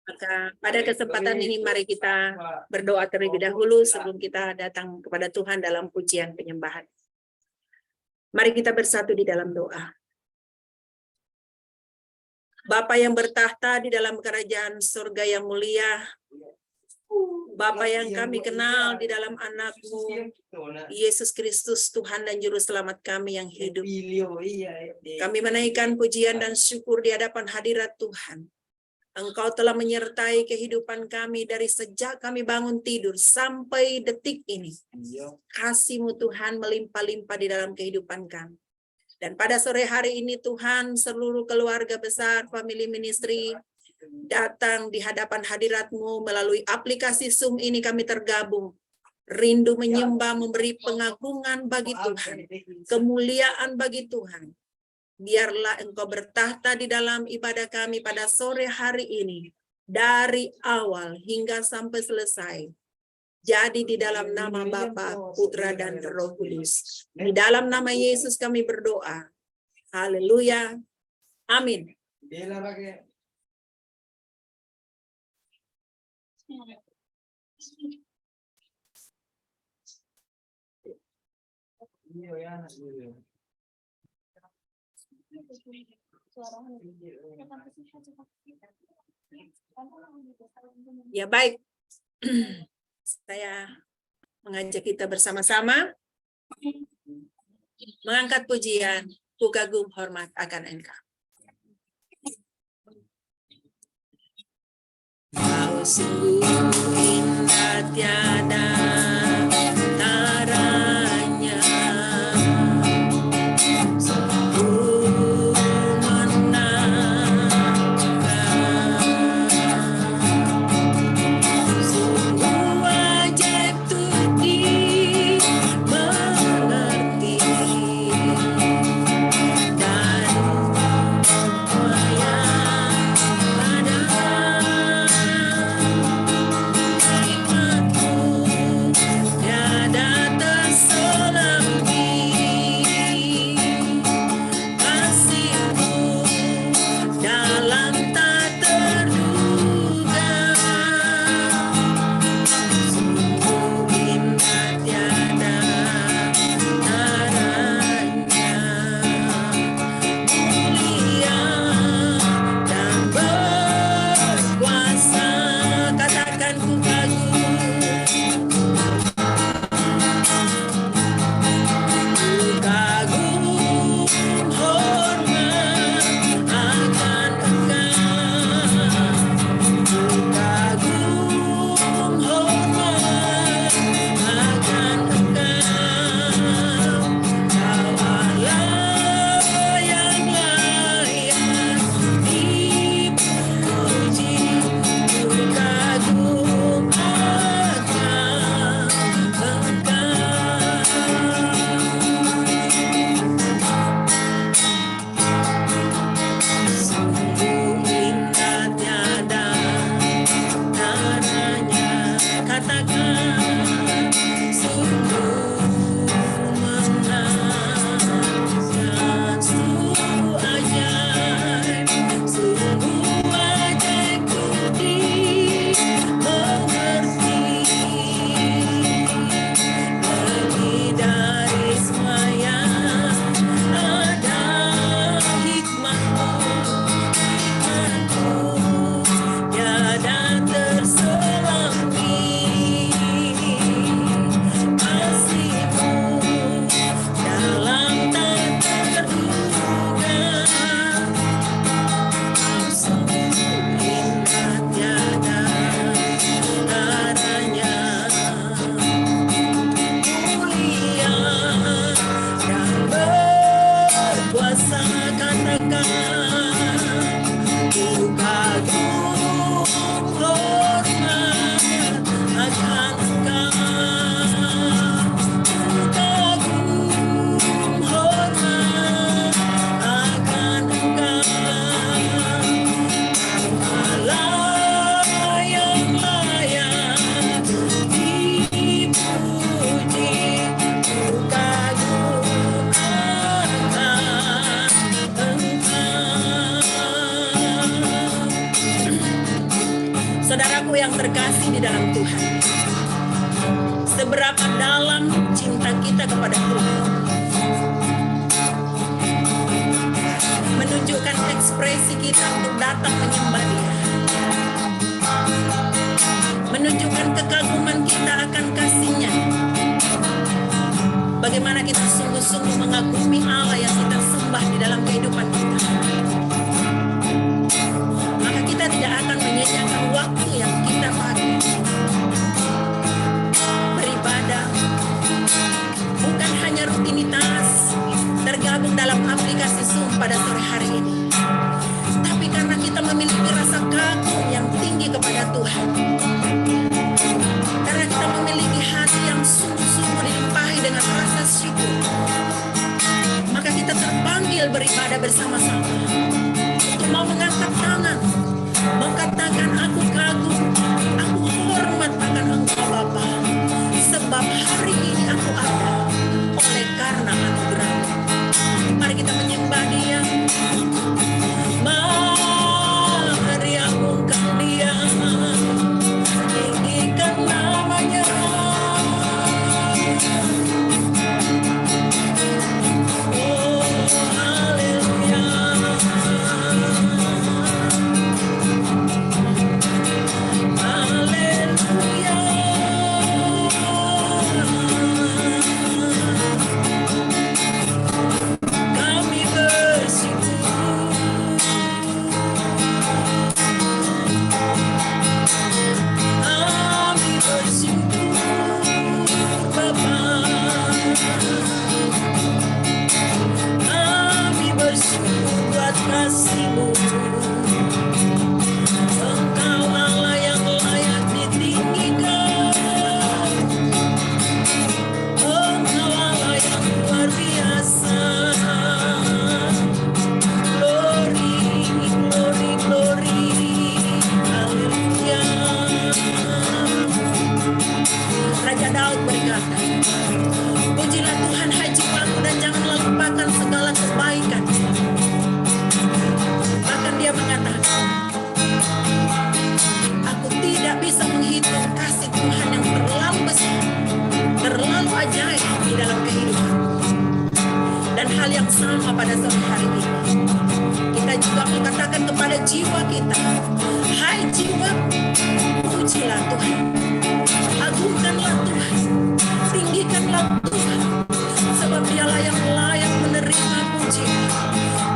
Maka pada kesempatan ini mari kita berdoa terlebih dahulu sebelum kita datang kepada Tuhan dalam pujian penyembahan. Mari kita bersatu di dalam doa. Bapa yang bertahta di dalam kerajaan surga yang mulia, Bapa yang kami kenal di dalam anak-Mu, Yesus Kristus, Tuhan dan Juru Selamat kami yang hidup. Kami menaikkan pujian dan syukur di hadapan hadirat Tuhan. Engkau telah menyertai kehidupan kami dari sejak kami bangun tidur sampai detik ini. Kasih-Mu Tuhan melimpah-limpah di dalam kehidupan kami. Dan pada sore hari ini Tuhan, seluruh keluarga besar, family ministry, datang di hadapan hadirat-Mu melalui aplikasi Zoom ini kami tergabung. Rindu menyembah, memberi pengagungan bagi Tuhan, kemuliaan bagi Tuhan. Biarlah Engkau bertahta di dalam ibadah kami pada sore hari ini, dari awal hingga sampai selesai. Jadi di dalam nama Bapa, Putra, dan Roh Kudus. Di dalam nama Yesus kami berdoa. Haleluya. Amin. Ya baik, saya mengajak kita bersama-sama mengangkat pujian, ku kagum hormat akan Engkau. Kau sungguh indah tiada taranya. Saudaraku yang terkasih di dalam Tuhan, seberapa dalam cinta kita kepada Tuhan, menunjukkan ekspresi kita untuk datang menyembah Dia, menunjukkan kekaguman kita akan kasih-Nya. Bagaimana kita sungguh-sungguh mengagumi Allah yang kita sembah di dalam kehidupan kita. Maka kita tidak akan menyia-nyiakan waktu yang kita pakai beribadah, bukan hanya rutinitas tergabung dalam aplikasi Zoom pada sore hari ini, tapi karena kita memiliki rasa kagum yang tinggi kepada Tuhan, karena kita memiliki hati yang sungguh-sungguh dilimpahi dengan rasa syukur, maka kita terpanggil beribadah bersama-sama untuk mau mengangkat tangan, mengatakan aku kagum, aku hormat akan Engkau Bapa, sebab hari ini aku ada oleh karena anugerah-Mu. Mari kita menyembah Dia, mari agungkan Dia, tinggikan nama-Nya. Oh, haleluya. Haleluya. Kami bersyukur, kami bersyukur Bapa, kami bersyukur buat kasih-Mu. Engkau Allah yang layak ditinggikan, Engkau Allah yang luar biasa. Glory, glory, glory, haleluya. Raja Daud berkata, pujilah Tuhan hai jiwaku dan janganlah lupakan segala kebaikan. Bahkan dia mengatakan, aku tidak bisa menghitung kasih Tuhan yang terlalu besar, terlalu ajaib di dalam kehidupan. Dan hal yang sama pada sore hari ini, kita juga mengatakan kepada jiwa kita, hai jiwa, pujilah Tuhan, agungkanlah Tuhan, tinggikanlah Tuhan, sebab Dialah yang layak menerima pujian.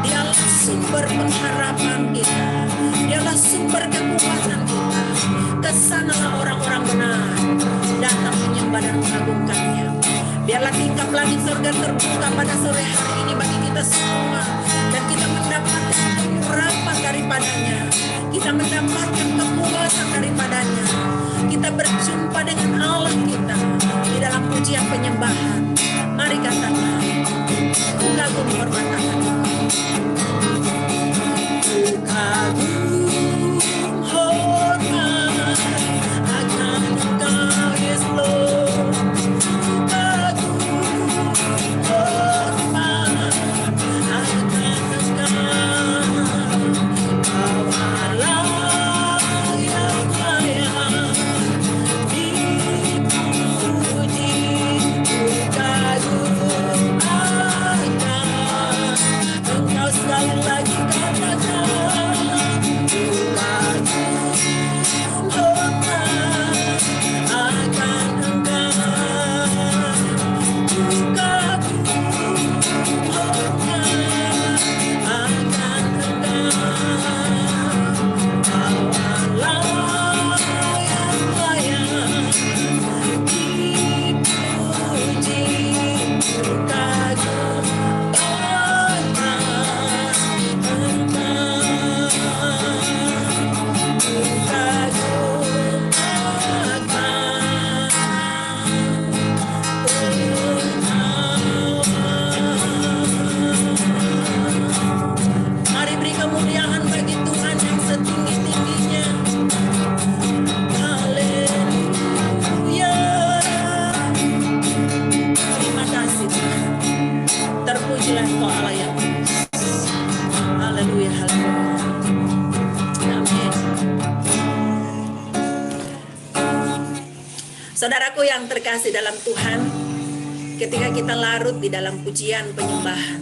Dialah sumber pengharapan kita, Dialah sumber kekuatan kita. Kesanalah orang-orang benar datang menyembah dan mengagungkan-Nya. Biarlah tingkap langit surga terbuka pada sore hari ini bagi kita semua, dan kita mendapatkan pengurapan daripada-Nya, kita mendapatkan kepuasan daripada-Nya. Kita berjumpa dengan Allah kita di dalam pujian penyembahan. Mari katakan, ku kagum hormat akan Ku kagum hormat akan Engkau, yes Lord. Ku kagum hormat akan Engkau. Kau Allah yang layak dipuji. Ku kagum akan Engkau, sekali lagi katakan. Saudaraku yang terkasih dalam Tuhan, ketika kita larut di dalam pujian penyembahan,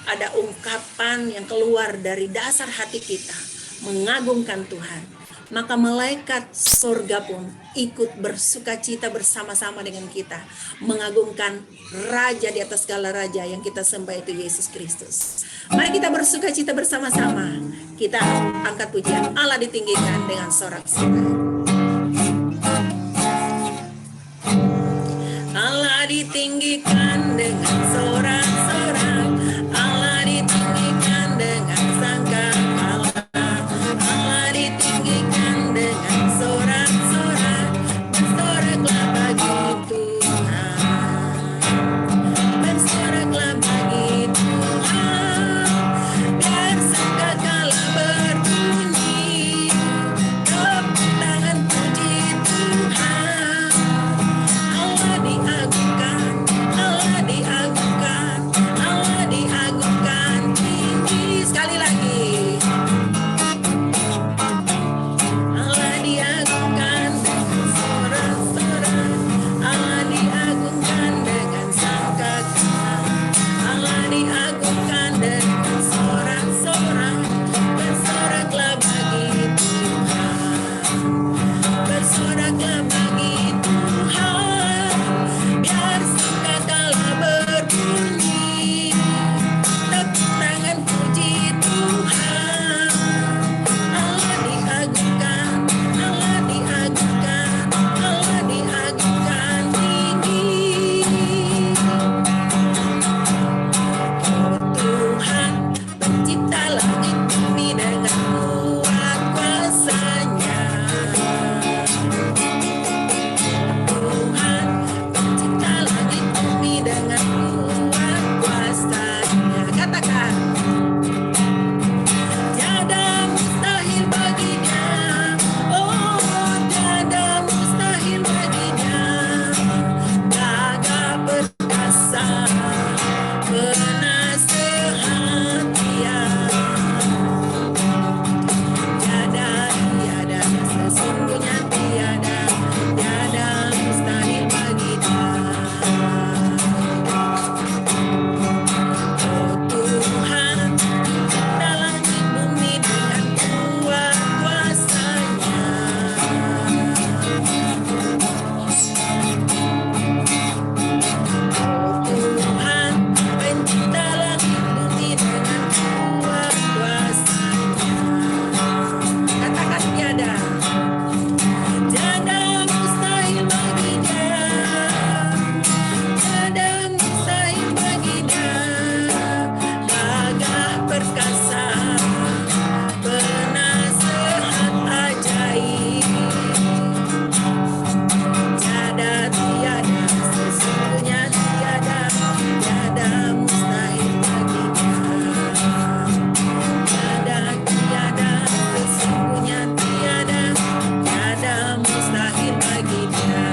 ada ungkapan yang keluar dari dasar hati kita, mengagungkan Tuhan. Maka malaikat surga pun ikut bersukacita bersama-sama dengan kita, mengagungkan Raja di atas segala raja yang kita sembah, itu Yesus Kristus. Mari kita bersukacita bersama-sama. Kita angkat pujian, Allah ditinggikan dengan sorak-sorai. Allah ditinggikan dengan sorak-sorai, Allah ditinggikan dengan sangkakala, Allah ditinggikan dengan sorak-sorai, bersoraklah bagi Tuhan, bersoraklah bagi Tuhan, biar sangkakala berbunyi, tepuk tangan puji Tuhan. Allah diagungkan, Allah diagungkan, Allah diagungkan tinggi. Sekali lagi, Allah diagungkan dengan sorak-sorai, Allah diagungkan dengan sangkakala, Allah diagungkan dengan sorak-sorai, bersoraklah bagi Tuhan, bersoraklah bagi Tuhan, biar sangkakala berbunyi, tepuk tangan puji Tuhan. Allah diagungkan, Allah diagungkan, Allah diagungkan tinggi. Oh Tuhan, pencipta langit bumi dengan kuat kuasa-Nya. Tuhan, pencipta langit bumi dengan kuat kuasa-Nya. Katakan, tiada mustahil baginya. Oh, tiada mustahil baginya. Gagah perkasa, penasehat Dia. Tiada, sesungguhnya tiada mustahil bagi Dia. Oh Tuhan, pencipta langit bumi dengan kuat kuasa-Nya. Oh Tuhan, pencipta langit bumi dengan kuat kuasa-Nya. Katakan tiada mustahil bagi Dia, tiada mustahil bagi Dia. Gagah perkasa, penasehat ajaib. Tiada, sesungguhnya tiada mustahil bagi Dia. Tiada, sesungguhnya tiada mustahil bagi Dia.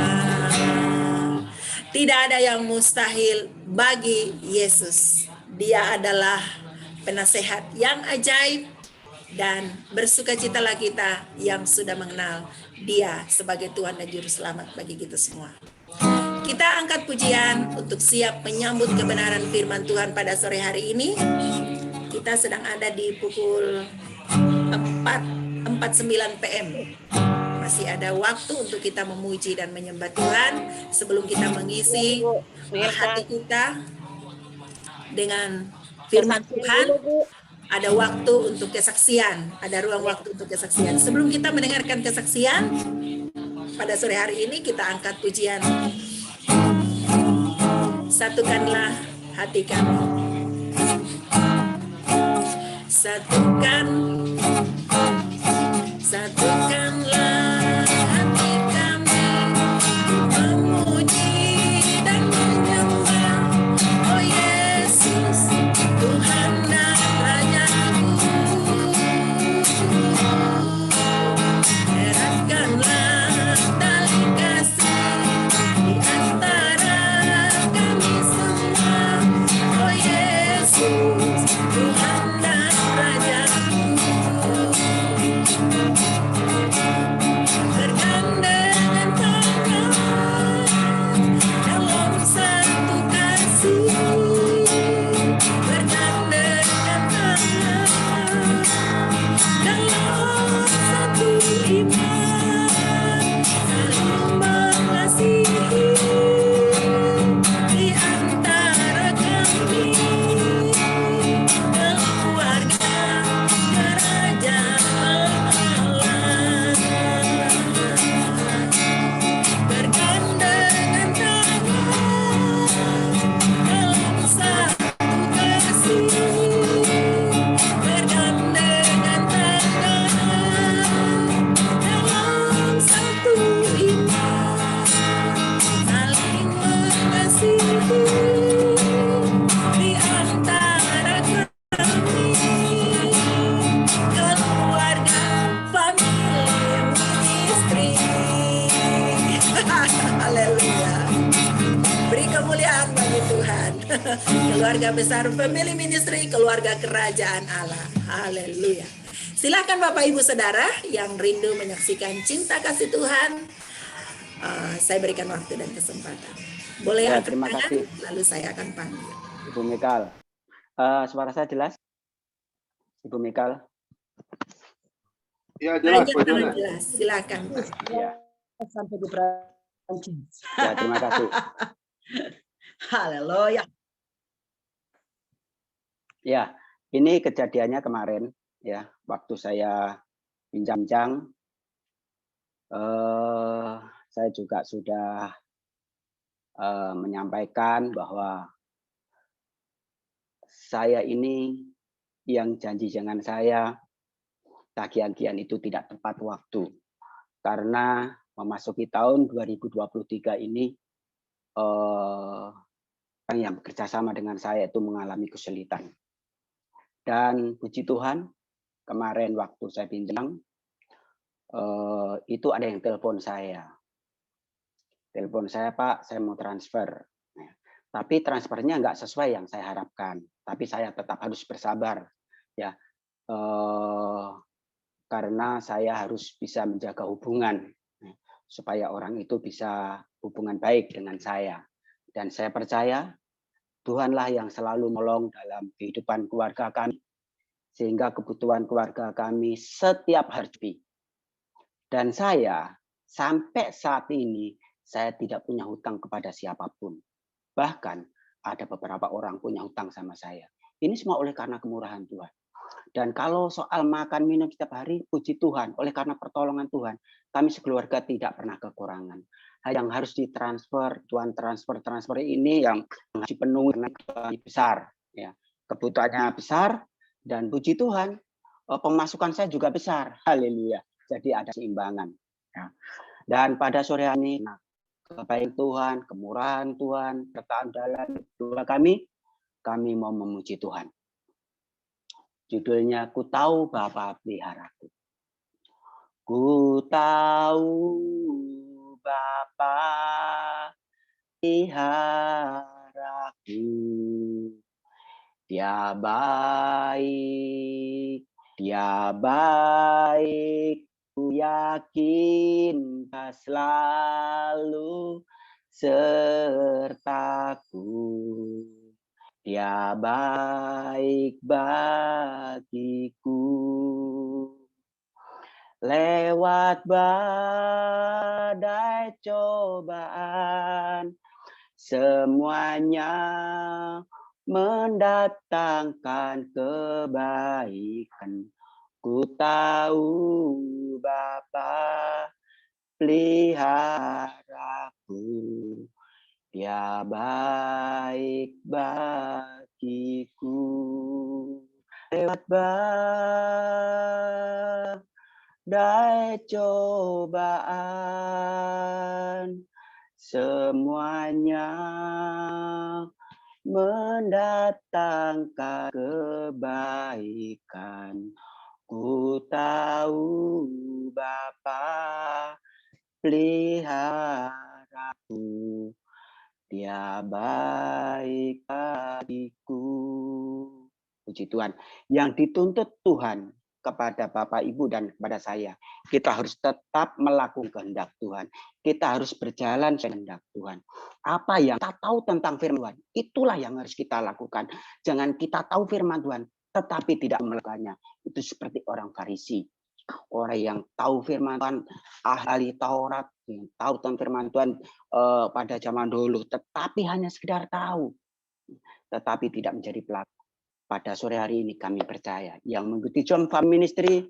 Tidak ada yang mustahil bagi Yesus. Dia adalah penasehat yang ajaib, dan bersukacitalah kita yang sudah mengenal Dia sebagai Tuhan dan Juru Selamat bagi kita semua. Kita angkat pujian untuk siap menyambut kebenaran firman Tuhan pada sore hari ini. Kita sedang ada di pukul 4:49 PM. Masih ada waktu untuk kita memuji dan menyembah Tuhan sebelum kita mengisi hati kita dengan firman Tuhan. Ada waktu untuk kesaksian, ada ruang waktu untuk kesaksian. Sebelum kita mendengarkan kesaksian pada sore hari ini, kita angkat pujian. Satukanlah hati kami. Satukanlah hati kami, memuji dan menyembah, oh Yesus, Tuhan dan Rajaku. Eratkanlah tali kasih di antara kami semua, oh Yesus, Tuhan dan Rajaku. Keluarga besar Family Ministry, keluarga kerajaan Allah. Haleluya. Silakan Bapak Ibu Saudara yang rindu menyaksikan cinta kasih Tuhan. Saya berikan waktu dan kesempatan. Boleh Ya, angkat terima tangan, kasih. lalu saya akan panggil. Ibu Mikal. Suara saya jelas? Ibu Mikal. Ya, jelas, Pak Sangat Jonas. jelas. Silakan Pak. Ya. Sampai di Prancis. Ya, terima kasih. Haleluya. Ya, ini kejadiannya kemarin ya, waktu saya bincang-bincang, saya juga sudah menyampaikan bahwa saya ini yang janji dengan saya tagihan-tagihan itu tidak tepat waktu, karena memasuki tahun 2023 ini orang yang bekerja sama dengan saya itu mengalami kesulitan. Dan puji Tuhan, kemarin waktu saya bincang, itu ada yang telepon saya. Telepon saya, Pak, saya mau transfer. Nah, tapi transfernya nggak sesuai yang saya harapkan. Tapi saya tetap harus bersabar, ya, karena saya harus bisa menjaga hubungan, supaya orang itu bisa hubungan baik dengan saya. Dan saya percaya Tuhanlah yang selalu menolong dalam kehidupan keluarga kami, sehingga kebutuhan keluarga kami setiap hari. Dan saya sampai saat ini saya tidak punya hutang kepada siapapun. Bahkan ada beberapa orang punya hutang sama saya. Ini semua oleh karena kemurahan Tuhan. Dan kalau soal makan minum setiap hari, puji Tuhan, oleh karena pertolongan Tuhan, kami sekeluarga tidak pernah kekurangan. Yang harus ditransfer, Tuhan transfer ini yang harus dipenuhi dengan kebutuhan besar. Ya. Kebutuhannya besar, dan puji Tuhan, pemasukan saya juga besar. Haleluya. Jadi ada keseimbangan. Ya. Dan pada sore hari ini, kebaikan Tuhan, kemurahan Tuhan, serta dalam doa kami mau memuji Tuhan. Judulnya, Ku Tahu Bapa Peliharaku. Ku tahu Bapa peliharaku. Dia baik, ku yakin Dia selalu sertaku. Dia baik bagiku. Lewat badai cobaan, semuanya mendatangkan kebaikan. Ku tahu Bapa peliharaku. Dia baik bagiku. Lewat badai cobaan, semuanya mendatangkan kebaikan. Ku tahu Bapa peliharaku. Dia baik bagiku. Puji Tuhan. Yang dituntut Tuhan kepada Bapak, Ibu, dan kepada saya, kita harus tetap melakukan kehendak Tuhan. Kita harus berjalan kehendak Tuhan. Apa yang kita tahu tentang firman Tuhan, itulah yang harus kita lakukan. Jangan kita tahu firman Tuhan, tetapi tidak melakukannya. Itu seperti orang Farisi. Orang yang tahu firman Tuhan, ahli Taurat, yang tahu tentang firman Tuhan pada zaman dulu, tetapi hanya sekedar tahu, tetapi tidak menjadi pelaku. Pada sore hari ini kami percaya yang mengikuti John Family Ministry,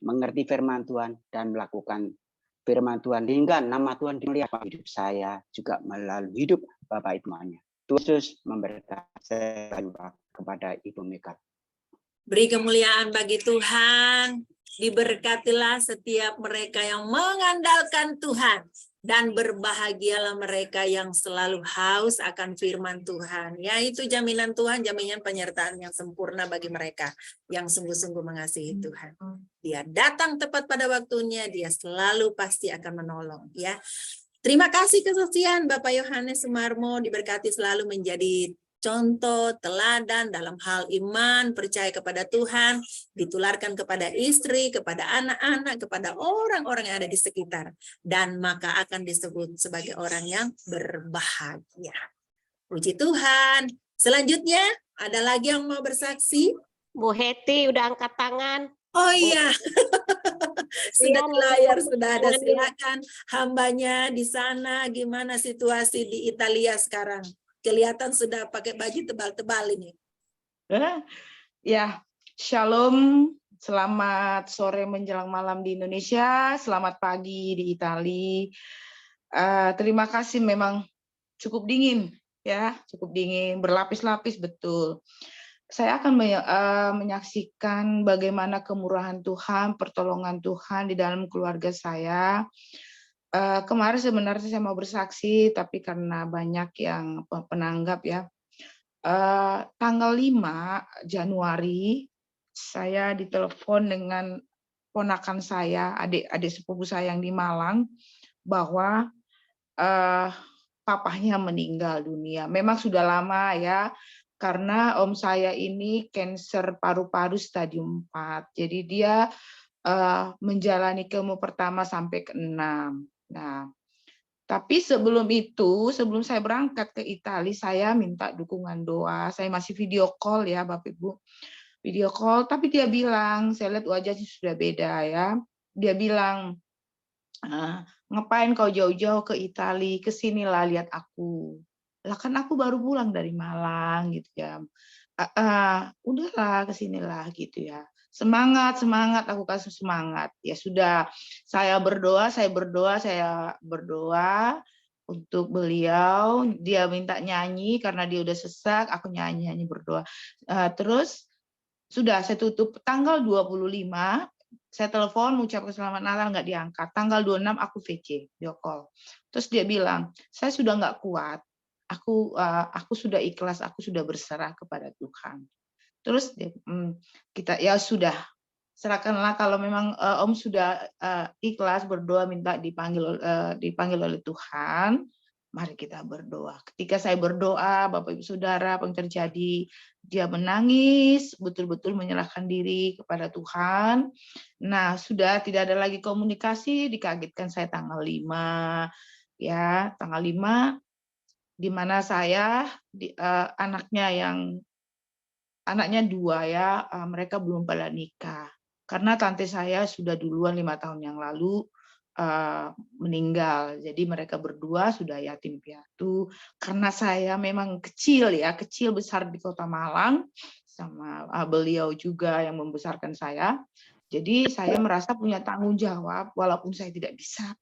mengerti firman Tuhan dan melakukan firman Tuhan, hingga nama Tuhan dimuliakan hidup saya juga melalui hidup Bapak Ibu-nya. Tuhan Yesus memberkati kepada Ibu Mika. Beri kemuliaan bagi Tuhan. Diberkatilah setiap mereka yang mengandalkan Tuhan, dan berbahagialah mereka yang selalu haus akan firman Tuhan. Ya, itu jaminan Tuhan, jaminan penyertaan yang sempurna bagi mereka yang sungguh-sungguh mengasihi Tuhan. Dia datang tepat pada waktunya, dia selalu pasti akan menolong. Ya, terima kasih kesaksian Bapak Yohanes Sumarmo, diberkati selalu menjadi contoh, teladan dalam hal iman, percaya kepada Tuhan, ditularkan kepada istri, kepada anak-anak, kepada orang-orang yang ada di sekitar. Dan maka akan disebut sebagai orang yang berbahagia. Puji Tuhan. Selanjutnya, ada lagi yang mau bersaksi? Bu Heti udah angkat tangan. Oh iya, sudah di layar, sudah ada. Tangannya. Silakan hambanya di sana. Gimana situasi di Italia sekarang? Kelihatan sudah pakai baju tebal-tebal ini. Ya, shalom. Selamat sore menjelang malam di Indonesia. Selamat pagi di Italia. Terima kasih, memang cukup dingin, ya, cukup dingin, berlapis-lapis betul. Saya akan menyaksikan bagaimana kemurahan Tuhan, pertolongan Tuhan di dalam keluarga saya. Kemarin sebenarnya saya mau bersaksi, tapi karena banyak yang penanggap ya. Tanggal 5 Januari, saya ditelepon dengan ponakan saya, adik sepupu saya yang di Malang, bahwa papahnya meninggal dunia. Memang sudah lama ya, karena om saya ini kanker paru-paru stadium 4. Jadi dia menjalani kemo pertama sampai ke-6. Nah, tapi sebelum itu, sebelum saya berangkat ke Italia, saya minta dukungan doa. Saya masih video call ya, Bapak Ibu. Video call, tapi dia bilang, saya lihat wajahnya sudah beda ya. Dia bilang, ngapain kau jauh-jauh ke Italia, kesinilah lihat aku. Lah kan aku baru pulang dari Malang gitu ya. Udahlah kesinilah gitu ya. Semangat, aku kasih semangat. Ya sudah, saya berdoa untuk beliau. Dia minta nyanyi karena dia udah sesak, aku nyanyi berdoa. Terus sudah saya tutup tanggal 25. Saya telepon mengucapkan selamat Natal, nggak diangkat. Tanggal 26 aku VC, video call. Terus dia bilang, saya sudah nggak kuat. Aku sudah ikhlas, aku sudah berserah kepada Tuhan. Terus kita ya sudah, serahkanlah kalau memang Om sudah ikhlas berdoa minta dipanggil oleh Tuhan. Mari kita berdoa. Ketika saya berdoa, Bapak Ibu Saudara, apa yang terjadi? Dia menangis, betul-betul menyerahkan diri kepada Tuhan. Nah, sudah tidak ada lagi komunikasi, dikagetkan saya tanggal 5. Ya, tanggal 5, di mana saya, anaknya 2 ya, mereka belum pada nikah. Karena tante saya sudah duluan 5 tahun yang lalu meninggal. Jadi mereka berdua sudah yatim piatu. Karena saya memang kecil besar di Kota Malang, sama beliau juga yang membesarkan saya. Jadi saya merasa punya tanggung jawab walaupun saya tidak bisa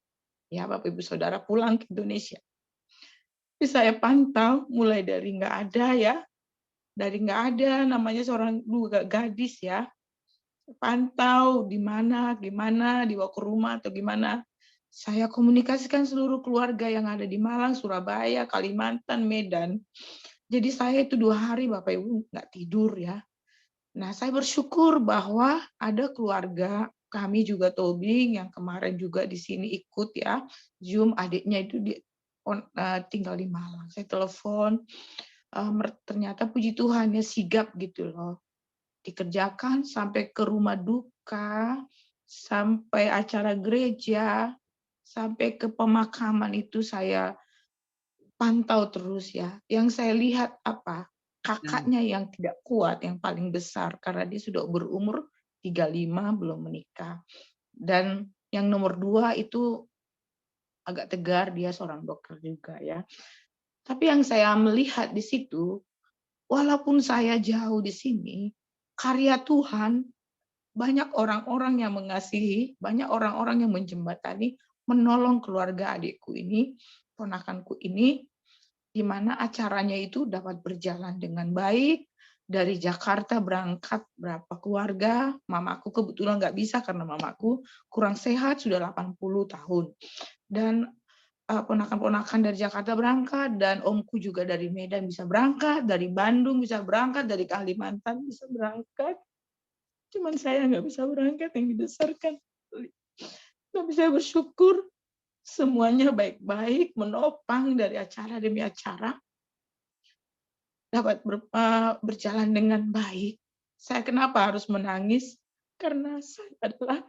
ya Bapak Ibu Saudara pulang ke Indonesia. Tapi saya pantau mulai dari nggak ada ya. Dari nggak ada, namanya seorang gadis ya. Pantau di mana, gimana, dibawa ke rumah atau gimana. Saya komunikasikan seluruh keluarga yang ada di Malang, Surabaya, Kalimantan, Medan. Jadi saya itu 2 hari Bapak Ibu nggak tidur ya. Nah saya bersyukur bahwa ada keluarga kami juga Tobing yang kemarin juga di sini ikut ya. Zoom, adiknya itu tinggal di Malang. Saya telepon, ternyata puji Tuhan ya sigap gitu loh. Dikerjakan sampai ke rumah duka, sampai acara gereja, sampai ke pemakaman itu saya pantau terus ya. Yang saya lihat apa? Kakaknya yang tidak kuat, yang paling besar, karena dia sudah berumur 35, belum menikah. Dan yang nomor 2 itu agak tegar, dia seorang dokter juga ya. Tapi yang saya melihat di situ, walaupun saya jauh di sini, karya Tuhan, banyak orang-orang yang mengasihi, banyak orang-orang yang menjembatani, menolong keluarga adikku ini, ponakanku ini, di mana acaranya itu dapat berjalan dengan baik. Dari Jakarta berangkat berapa keluarga, mamaku kebetulan nggak bisa karena mamaku kurang sehat, sudah 80 tahun. Dan ponakan-ponakan dari Jakarta berangkat, dan omku juga dari Medan bisa berangkat, dari Bandung bisa berangkat, dari Kalimantan bisa berangkat. Cuman saya nggak bisa berangkat, yang dibesarkan. Tapi saya bersyukur semuanya baik-baik, menopang dari acara demi acara. dapat berjalan dengan baik. Saya kenapa harus menangis? Karena saya adalah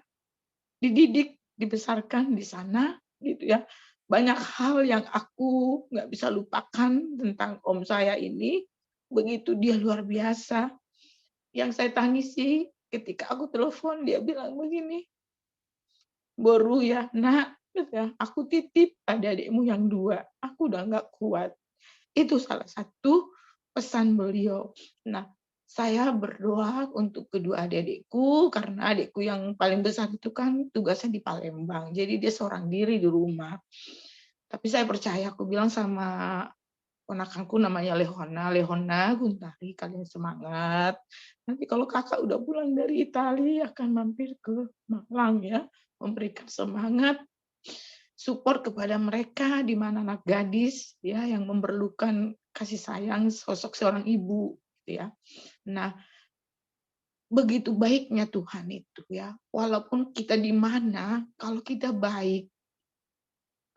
dididik, dibesarkan di sana, gitu ya. Banyak hal yang aku nggak bisa lupakan tentang om saya ini. Begitu dia luar biasa. Yang saya tangisi ketika aku telepon, dia bilang begini, "Boru ya, nak, aku titip adik-adikmu yang 2. Aku udah nggak kuat." Itu salah satu pesan beliau. Nah, saya berdoa untuk kedua adik-adikku, karena adikku yang paling besar itu kan tugasnya di Palembang. Jadi dia seorang diri di rumah. Tapi saya percaya, aku bilang sama ponakanku namanya Lehona Guntari, kalian semangat. Nanti kalau kakak udah pulang dari Italia akan mampir ke Malang ya, memberikan semangat, support kepada mereka di mana anak gadis ya yang memerlukan kasih sayang sosok seorang ibu gitu ya. Nah, begitu baiknya Tuhan itu ya. Walaupun kita di mana, kalau kita baik,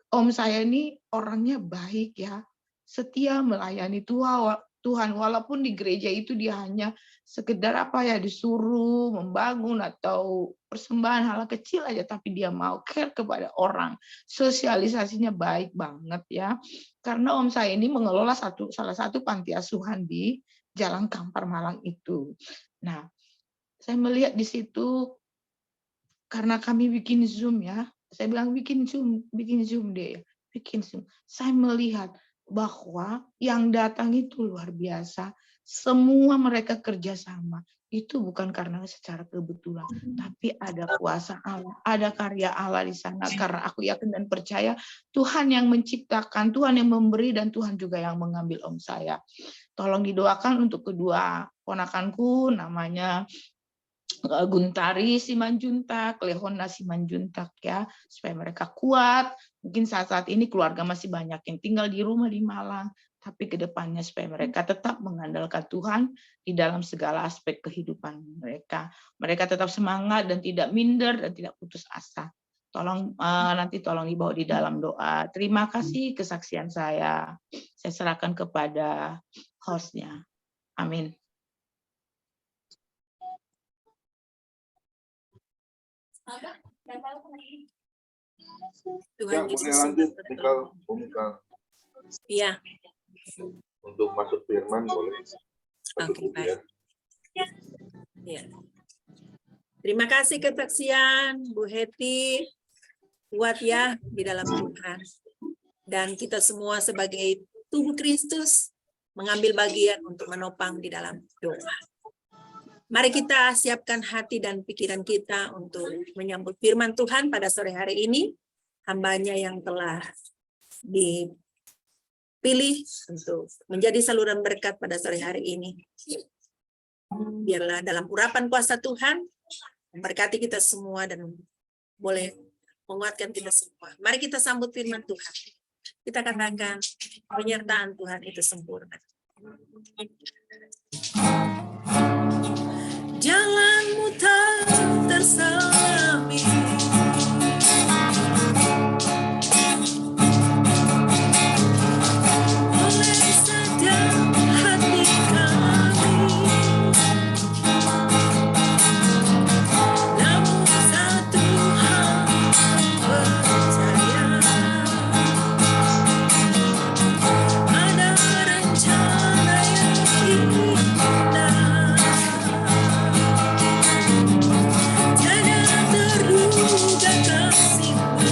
om saya ini orangnya baik ya, setia melayani Tuhan, walaupun di gereja itu dia hanya sekedar disuruh membangun atau persembahan hal kecil aja, tapi dia mau care kepada orang, sosialisasinya baik banget ya. Karena om saya ini mengelola salah satu panti asuhan di Jalan Kampar Malang itu. Nah, saya melihat di situ karena kami bikin Zoom ya, saya bilang bikin Zoom deh, bikin Zoom. Saya melihat bahwa yang datang itu luar biasa. Semua mereka kerjasama. Itu bukan karena secara kebetulan, tapi ada kuasa Allah, ada karya Allah di sana. Karena aku yakin dan percaya Tuhan yang menciptakan, Tuhan yang memberi, dan Tuhan juga yang mengambil om saya. Tolong didoakan untuk kedua ponakanku, namanya Guntari Simanjuntak, Lehona Simanjuntak ya, supaya mereka kuat. Mungkin saat-saat ini keluarga masih banyak yang tinggal di rumah di Malang, tapi ke depannya supaya mereka tetap mengandalkan Tuhan di dalam segala aspek kehidupan mereka. Mereka tetap semangat dan tidak minder dan tidak putus asa. Tolong nanti tolong dibawa di dalam doa. Terima kasih kesaksian saya. Saya serahkan kepada hostnya. Amin. Tuhan Ya, Yesus. boleh lanjut, tinggal buka. Iya. Untuk masuk firman boleh. Oke, baik. Ya. Terima kasih kesaksian Bu Heti. Kuat ya di dalam Tuhan. Dan kita semua sebagai tubuh Kristus mengambil bagian untuk menopang di dalam doa. Mari kita siapkan hati dan pikiran kita untuk menyambut firman Tuhan pada sore hari ini. Hambanya yang telah dipilih untuk menjadi saluran berkat pada sore hari ini. Biarlah dalam urapan kuasa Tuhan memberkati kita semua dan boleh menguatkan kita semua. Mari kita sambut firman Tuhan. Kita katakan penyertaan Tuhan itu sempurna. Jalanmu tak terselami, oleh setiap hati kami, namun satu hal percaya, ada rencana yang indah. Tiada terduga kasih-Mu,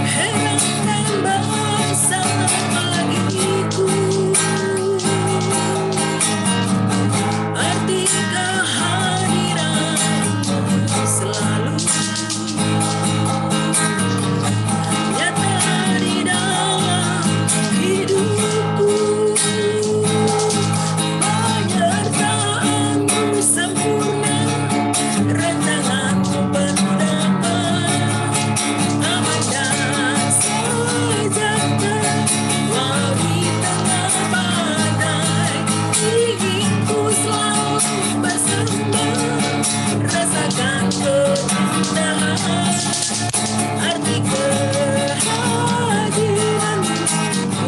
hebat dan bersama bagiku, arti kehadiran-Mu selalu nyata di dalam hidupku. Penyertaan-Mu sempurna, rentangan-Mu penuh damai, aman dan sejahtera, walau di tengah badai. Inginku selalu bersembah, rasakan keindahan, arti kehadiran-Mu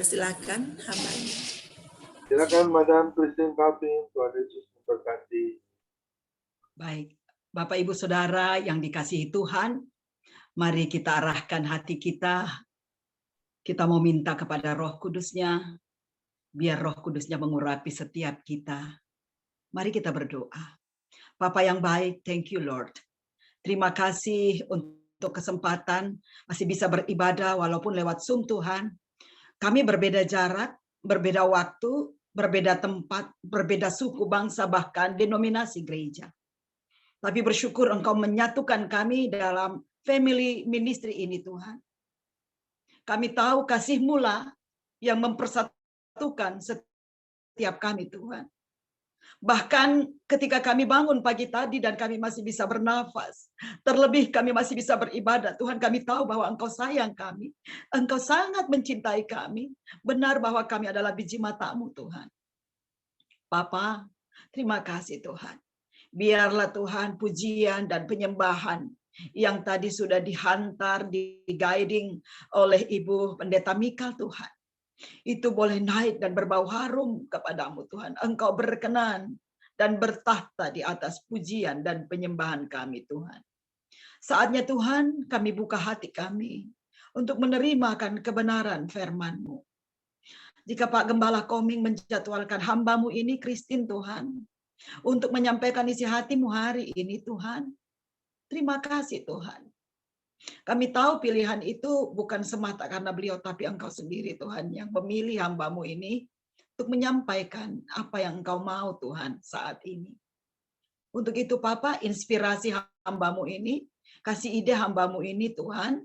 Persilakan hambanya. Silakan Madam Christine Calvin, Tuhan Yesus memberkati. Baik, Bapak Ibu Saudara yang dikasihi Tuhan, mari kita arahkan hati kita. Kita mau minta kepada Roh Kudus-Nya, biar Roh Kudus-Nya mengurapi setiap kita. Mari kita berdoa. Bapa yang baik, thank you Lord. Terima kasih untuk kesempatan masih bisa beribadah walaupun lewat Zoom Tuhan. Kami berbeda jarak, berbeda waktu, berbeda tempat, berbeda suku, bangsa, bahkan denominasi gereja. Tapi bersyukur Engkau menyatukan kami dalam family ministry ini Tuhan. Kami tahu kasih-Mu lah yang mempersatukan setiap kami Tuhan. Bahkan ketika kami bangun pagi tadi dan kami masih bisa bernafas, terlebih kami masih bisa beribadah, Tuhan kami tahu bahwa Engkau sayang kami, Engkau sangat mencintai kami, benar bahwa kami adalah biji mata-Mu Tuhan. Bapa, terima kasih Tuhan. Biarlah Tuhan pujian dan penyembahan yang tadi sudah dihantar, di-guiding oleh Ibu Pendeta Mikal Tuhan. Itu boleh naik dan berbau harum kepadamu Tuhan. Engkau berkenan dan bertahta di atas pujian dan penyembahan kami Tuhan. Saatnya Tuhan kami buka hati kami untuk menerima akan kebenaran firman-Mu. Jika Pak Gembala Koming menjadwalkan hamba-Mu ini Christine Tuhan, untuk menyampaikan isi hati-Mu hari ini Tuhan, terima kasih Tuhan. Kami tahu pilihan itu bukan semata karena beliau, tapi Engkau sendiri Tuhan yang memilih hamba-Mu ini untuk menyampaikan apa yang Engkau mau Tuhan saat ini. Untuk itu Papa, inspirasi hamba-Mu ini, kasih ide hamba-Mu ini Tuhan,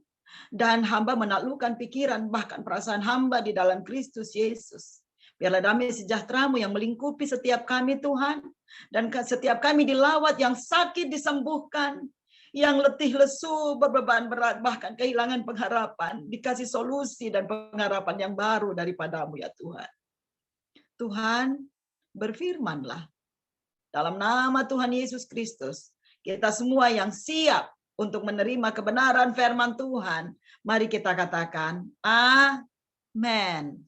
dan hamba menaklukkan pikiran bahkan perasaan hamba di dalam Kristus Yesus. Biarlah damai sejahtera-Mu yang melingkupi setiap kami Tuhan, dan setiap kami dilawat, yang sakit disembuhkan, yang letih lesu, berbeban berat, bahkan kehilangan pengharapan, dikasih solusi dan pengharapan yang baru daripada-Mu ya Tuhan. Tuhan, berfirman-lah. Dalam nama Tuhan Yesus Kristus, kita semua yang siap untuk menerima kebenaran firman Tuhan, mari kita katakan, amin.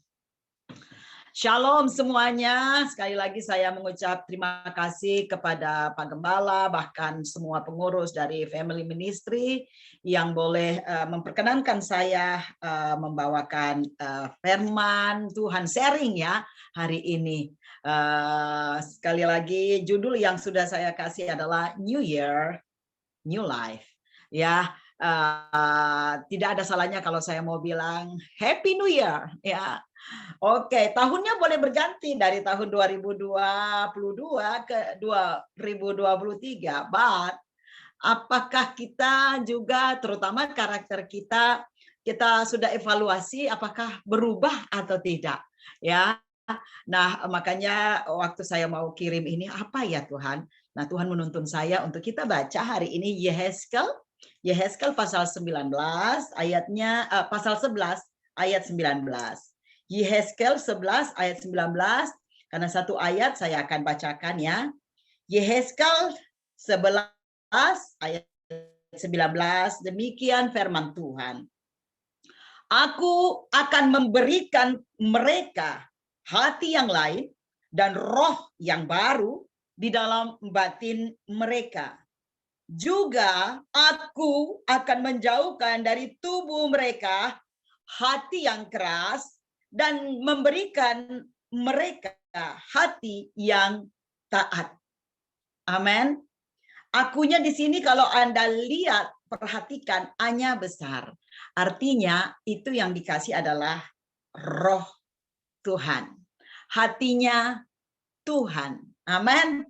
Shalom semuanya. Sekali lagi saya mengucap terima kasih kepada Pak Gembala, bahkan semua pengurus dari Family Ministry yang boleh memperkenankan saya membawakan firman Tuhan sharing ya hari ini. Sekali lagi judul yang sudah saya kasih adalah New Year, New Life. Ya, tidak ada salahnya kalau saya mau bilang Happy New Year ya. Oke, tahunnya boleh berganti dari tahun 2022 ke 2023. But apakah kita juga, terutama karakter kita sudah evaluasi apakah berubah atau tidak? Ya. Nah, makanya waktu saya mau kirim ini apa ya Tuhan? Nah, Tuhan menuntun saya untuk kita baca hari ini Yehezkel pasal 19 ayatnya pasal 11 ayat 19. Yehezkel 11 ayat 19, karena satu ayat saya akan bacakan ya. Yehezkel 11 ayat 19, demikian firman Tuhan. Aku akan memberikan mereka hati yang lain dan roh yang baru di dalam batin mereka. Juga aku akan menjauhkan dari tubuh mereka hati yang keras dan memberikan mereka hati yang taat. Amin. Akunya di sini kalau Anda lihat, perhatikan, A-nya besar. Artinya itu yang dikasih adalah roh Tuhan. Hatinya Tuhan. Amin.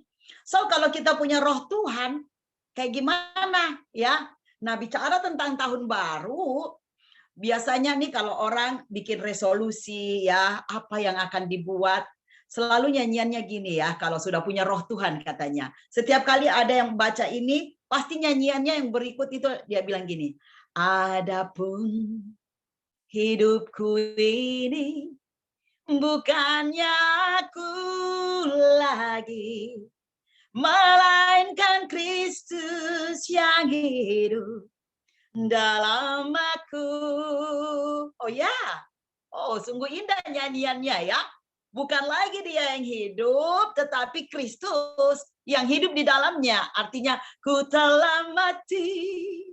So kalau kita punya roh Tuhan, kayak gimana ya? Nah, bicara tentang tahun baru, biasanya nih kalau orang bikin resolusi ya, apa yang akan dibuat, selalu nyanyiannya gini ya, kalau sudah punya roh Tuhan katanya. Setiap kali ada yang baca ini, pasti nyanyiannya yang berikut itu dia bilang gini, adapun hidupku ini bukannya aku lagi, melainkan Kristus yang hidup dalam aku. Oh ya, Oh, sungguh indah nyanyiannya ya. Bukan lagi dia yang hidup, tetapi Kristus yang hidup di dalamnya. Artinya, ku telah mati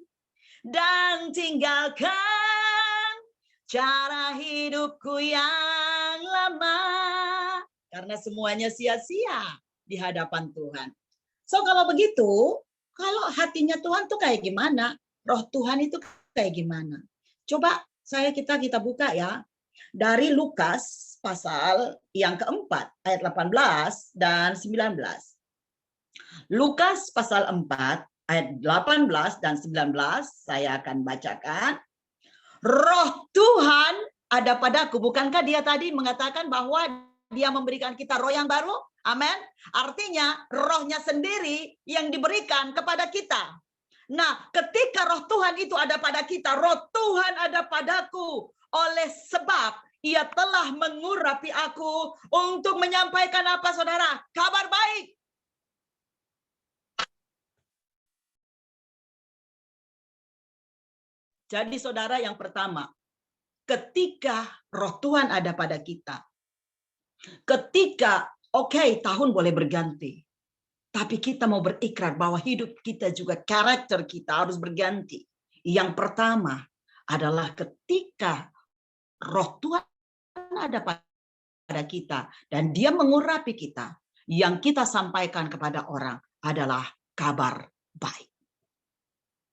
dan tinggalkan cara hidupku yang lama. Karena semuanya sia-sia di hadapan Tuhan. So kalau begitu, kalau hatinya Tuhan tuh kayak gimana? Roh Tuhan itu kayak gimana? Coba kita buka ya. Dari Lukas pasal yang keempat, ayat 18 dan 19. Lukas pasal 4, ayat 18 dan 19, saya akan bacakan. Roh Tuhan ada padaku. Bukankah dia tadi mengatakan bahwa dia memberikan kita roh yang baru? Amin. Artinya rohnya sendiri yang diberikan kepada kita. Nah, ketika roh Tuhan itu ada pada kita, roh Tuhan ada padaku. Oleh sebab ia telah mengurapi aku untuk menyampaikan apa, saudara? Kabar baik. Jadi saudara, yang pertama, ketika roh Tuhan ada pada kita, ketika tahun boleh berganti, tapi kita mau berikrar bahwa hidup kita juga, karakter kita harus berganti. Yang pertama adalah ketika roh Tuhan ada pada kita dan dia mengurapi kita, yang kita sampaikan kepada orang adalah kabar baik.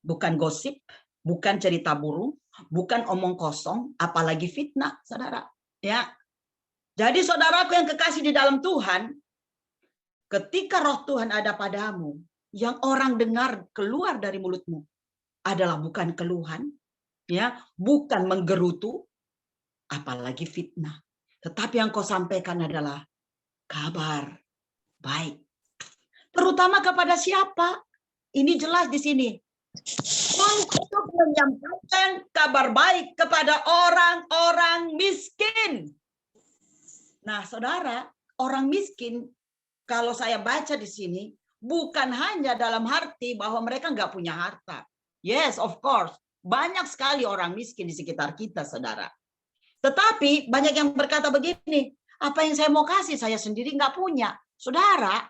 Bukan gosip, bukan cerita burung, bukan omong kosong, apalagi fitnah, saudara. Ya. Jadi saudaraku yang kekasih di dalam Tuhan, ketika roh Tuhan ada padamu, yang orang dengar keluar dari mulutmu adalah bukan keluhan, ya, bukan menggerutu, apalagi fitnah. Tetapi yang kau sampaikan adalah kabar baik. Terutama kepada siapa? Ini jelas di sini. Untuk menyampaikan kabar baik kepada orang-orang miskin. Nah, saudara, orang miskin, kalau saya baca di sini, bukan hanya dalam arti bahwa mereka nggak punya harta. Yes, of course. Banyak sekali orang miskin di sekitar kita, saudara. Tetapi banyak yang berkata begini, apa yang saya mau kasih, saya sendiri nggak punya. Saudara,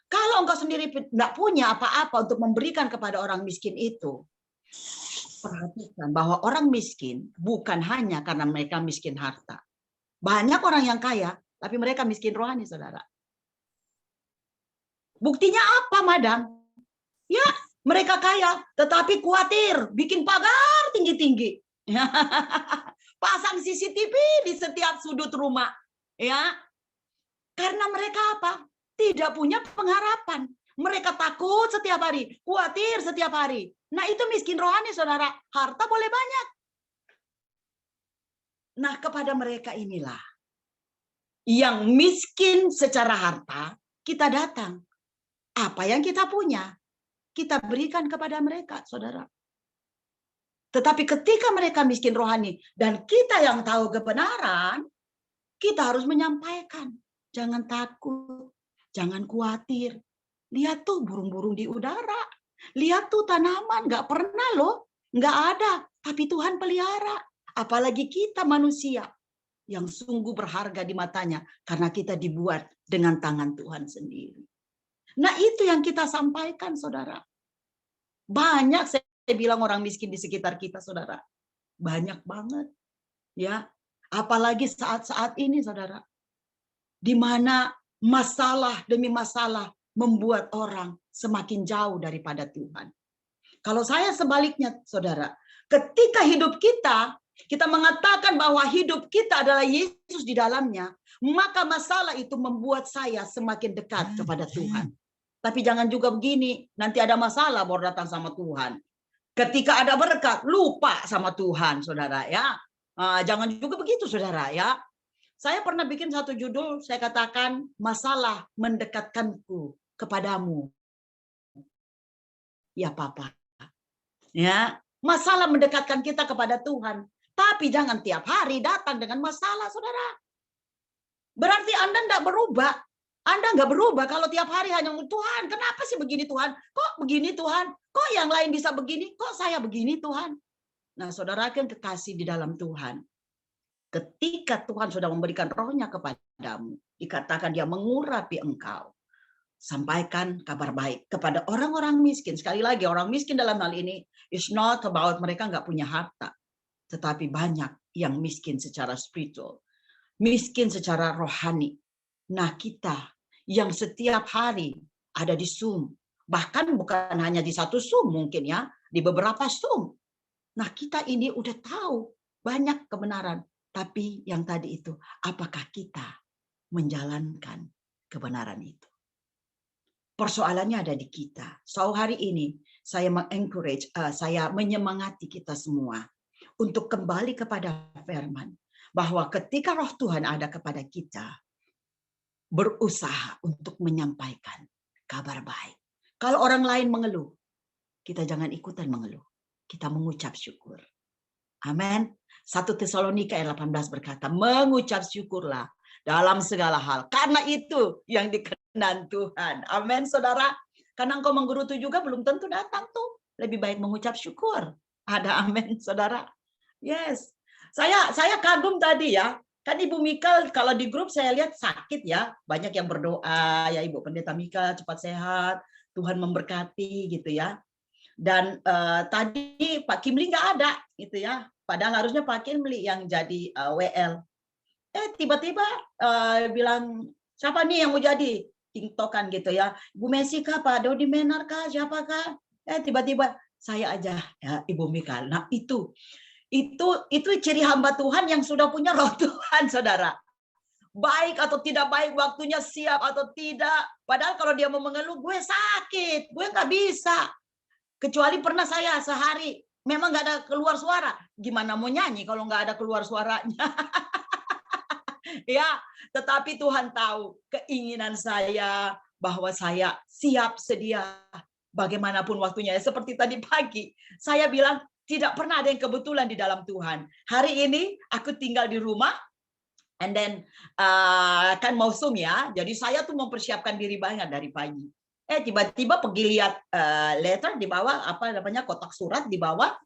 kalau engkau sendiri nggak punya apa-apa untuk memberikan kepada orang miskin itu, perhatikan bahwa orang miskin bukan hanya karena mereka miskin harta. Banyak orang yang kaya, tapi mereka miskin rohani, saudara. Buktinya apa, madam? Ya, mereka kaya, tetapi khawatir, bikin pagar tinggi-tinggi. Pasang CCTV di setiap sudut rumah. Ya, karena mereka apa? Tidak punya pengharapan. Mereka takut setiap hari, khawatir setiap hari. Nah, itu miskin rohani, saudara. Harta boleh banyak. Nah, kepada mereka inilah yang miskin secara harta, kita datang. Apa yang kita punya, kita berikan kepada mereka, saudara. Tetapi ketika mereka miskin rohani, dan kita yang tahu kebenaran, kita harus menyampaikan. Jangan takut, jangan khawatir. Lihat tuh burung-burung di udara. Lihat tuh tanaman, nggak pernah loh. Nggak ada, tapi Tuhan pelihara. Apalagi kita manusia yang sungguh berharga di matanya karena kita dibuat dengan tangan Tuhan sendiri. Nah, itu yang kita sampaikan, saudara. Banyak saya bilang orang miskin di sekitar kita, saudara. Banyak banget. Ya, apalagi saat-saat ini, saudara. Di mana masalah demi masalah membuat orang semakin jauh daripada Tuhan. Kalau saya sebaliknya, saudara, ketika hidup kita mengatakan bahwa hidup kita adalah Yesus di dalamnya, maka masalah itu membuat saya semakin dekat kepada Tuhan. Tapi jangan juga begini, nanti ada masalah baru datang sama Tuhan. Ketika ada berkat, lupa sama Tuhan, saudara. Ya, jangan juga begitu, saudara. Ya, saya pernah bikin satu judul, saya katakan masalah mendekatkanku kepadamu. Ya, Papa. Ya, masalah mendekatkan kita kepada Tuhan. Tapi jangan tiap hari datang dengan masalah, saudara. Berarti Anda tidak berubah. Anda nggak berubah kalau tiap hari hanya Tuhan, kenapa sih begini Tuhan? Kok begini Tuhan? Kok yang lain bisa begini? Kok saya begini Tuhan? Nah, saudara yang kekasih di dalam Tuhan. Ketika Tuhan sudah memberikan rohnya kepadamu, dikatakan dia mengurapi engkau. Sampaikan kabar baik kepada orang-orang miskin. Sekali lagi, orang miskin dalam hal ini is not about mereka nggak punya harta, tetapi banyak yang miskin secara spiritual, miskin secara rohani. Nah, kita yang setiap hari ada di Zoom, bahkan bukan hanya di satu Zoom mungkin ya, di beberapa Zoom. Nah, kita ini udah tahu banyak kebenaran, tapi yang tadi itu, apakah kita menjalankan kebenaran itu? Persoalannya ada di kita. So hari ini saya mengencourage, saya menyemangati kita semua untuk kembali kepada firman, bahwa ketika roh Tuhan ada kepada kita, berusaha untuk menyampaikan kabar baik. Kalau orang lain mengeluh, kita jangan ikutan mengeluh. Kita mengucap syukur. Amin. 1 Tesalonika ayat 18 berkata, mengucap syukurlah dalam segala hal. Karena itu yang dikenan Tuhan. Amin, saudara. Karena engkau menggerutu juga belum tentu datang tuh. Lebih baik mengucap syukur. Ada amin, saudara. Yes. Saya kagum tadi ya. Kan Ibu Mika kalau di grup saya lihat sakit ya. Banyak yang berdoa ya, Ibu Pendeta Mika cepat sehat. Tuhan memberkati gitu ya. Dan tadi Pak Kimli nggak ada gitu ya. Padahal harusnya Pak Kimli yang jadi WL. Tiba-tiba bilang, siapa nih yang mau jadi? Tiktokan gitu ya. Bu Messi kah, Pak Dodi Menar kah, siapakah? Tiba-tiba saya aja ya, Ibu Mika. Nah itu ciri hamba Tuhan yang sudah punya roh Tuhan, saudara. Baik atau tidak baik, waktunya siap atau tidak. Padahal kalau dia mau mengeluh, gue sakit, gue nggak bisa. Kecuali pernah saya sehari memang nggak ada keluar suara. Gimana mau nyanyi kalau nggak ada keluar suaranya? Ya, tetapi Tuhan tahu keinginan saya bahwa saya siap sedia bagaimanapun waktunya. Seperti tadi pagi, saya bilang tidak pernah ada yang kebetulan di dalam Tuhan. Hari ini aku tinggal di rumah, and then kan mau Zoom ya, jadi saya tuh mempersiapkan diri banget dari pagi. Tiba-tiba pergi lihat letter di bawah, apa namanya, kotak surat di bawah.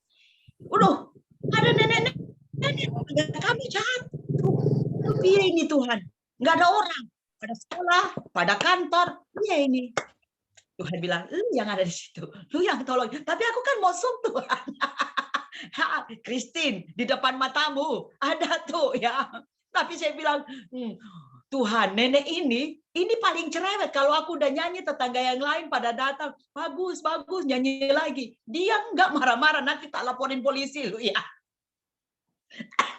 Ada nenek-nenek kami jatuh. Iya ini Tuhan, nggak ada orang, pada sekolah, pada kantor. Iya ini. Tuhan bilang, lu yang ada di situ, lu yang tolong. Tapi aku kan mau Zoom Tuhan. Christine, di depan matamu ada tuh ya. Tapi saya bilang, Tuhan, nenek ini paling cerewet. Kalau aku udah nyanyi, tetangga yang lain pada datang, bagus, nyanyi lagi. Dia nggak marah-marah, nanti tak laporin polisi lu ya.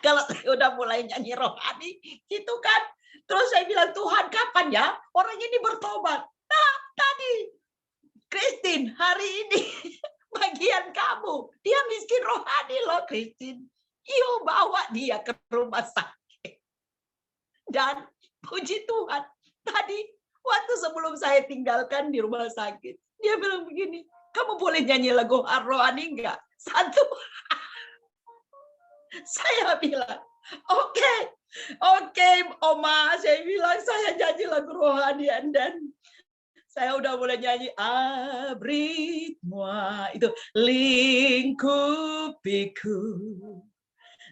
Kalau udah mulai nyanyi rohani, gitu kan. Terus saya bilang, Tuhan kapan ya orang ini bertobat? Nah, tadi, Christine, hari ini bagian kamu. Dia miskin rohani loh, Christine. Yuk bawa dia ke rumah sakit. Dan puji Tuhan, tadi waktu sebelum saya tinggalkan di rumah sakit, dia bilang begini, kamu boleh nyanyi lagu rohani enggak? Satu. Saya bilang, oke, Oma. Saya bilang, saya nyanyi lagu rohani. And then saya udah mulai nyanyi, abrit-moi. Itu, lingkupiku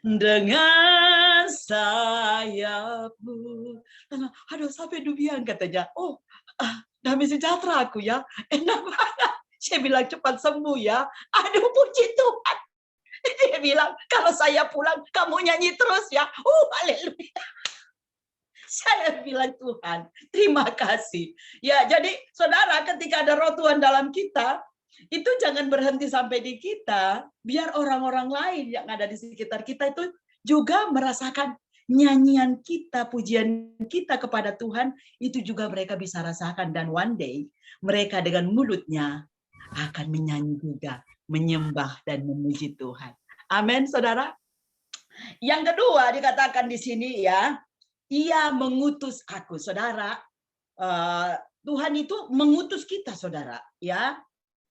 dengan sayapmu. Aduh, sampai dubian katanya. Damai sejahtera aku ya. Enak banget. Saya bilang, cepat sembuh ya. Aduh, puji Tuhan. Dia bilang, kalau saya pulang, kamu nyanyi terus ya. Haleluya. Saya bilang, Tuhan, terima kasih. Ya, jadi saudara, ketika ada roh Tuhan dalam kita, itu jangan berhenti sampai di kita, biar orang-orang lain yang ada di sekitar kita itu juga merasakan nyanyian kita, pujian kita kepada Tuhan, itu juga mereka bisa rasakan. Dan one day, mereka dengan mulutnya akan menyanyi juga, menyembah dan memuji Tuhan. Amin, saudara. Yang kedua dikatakan di sini ya, Ia mengutus aku, saudara. Tuhan itu mengutus kita, saudara. Ya,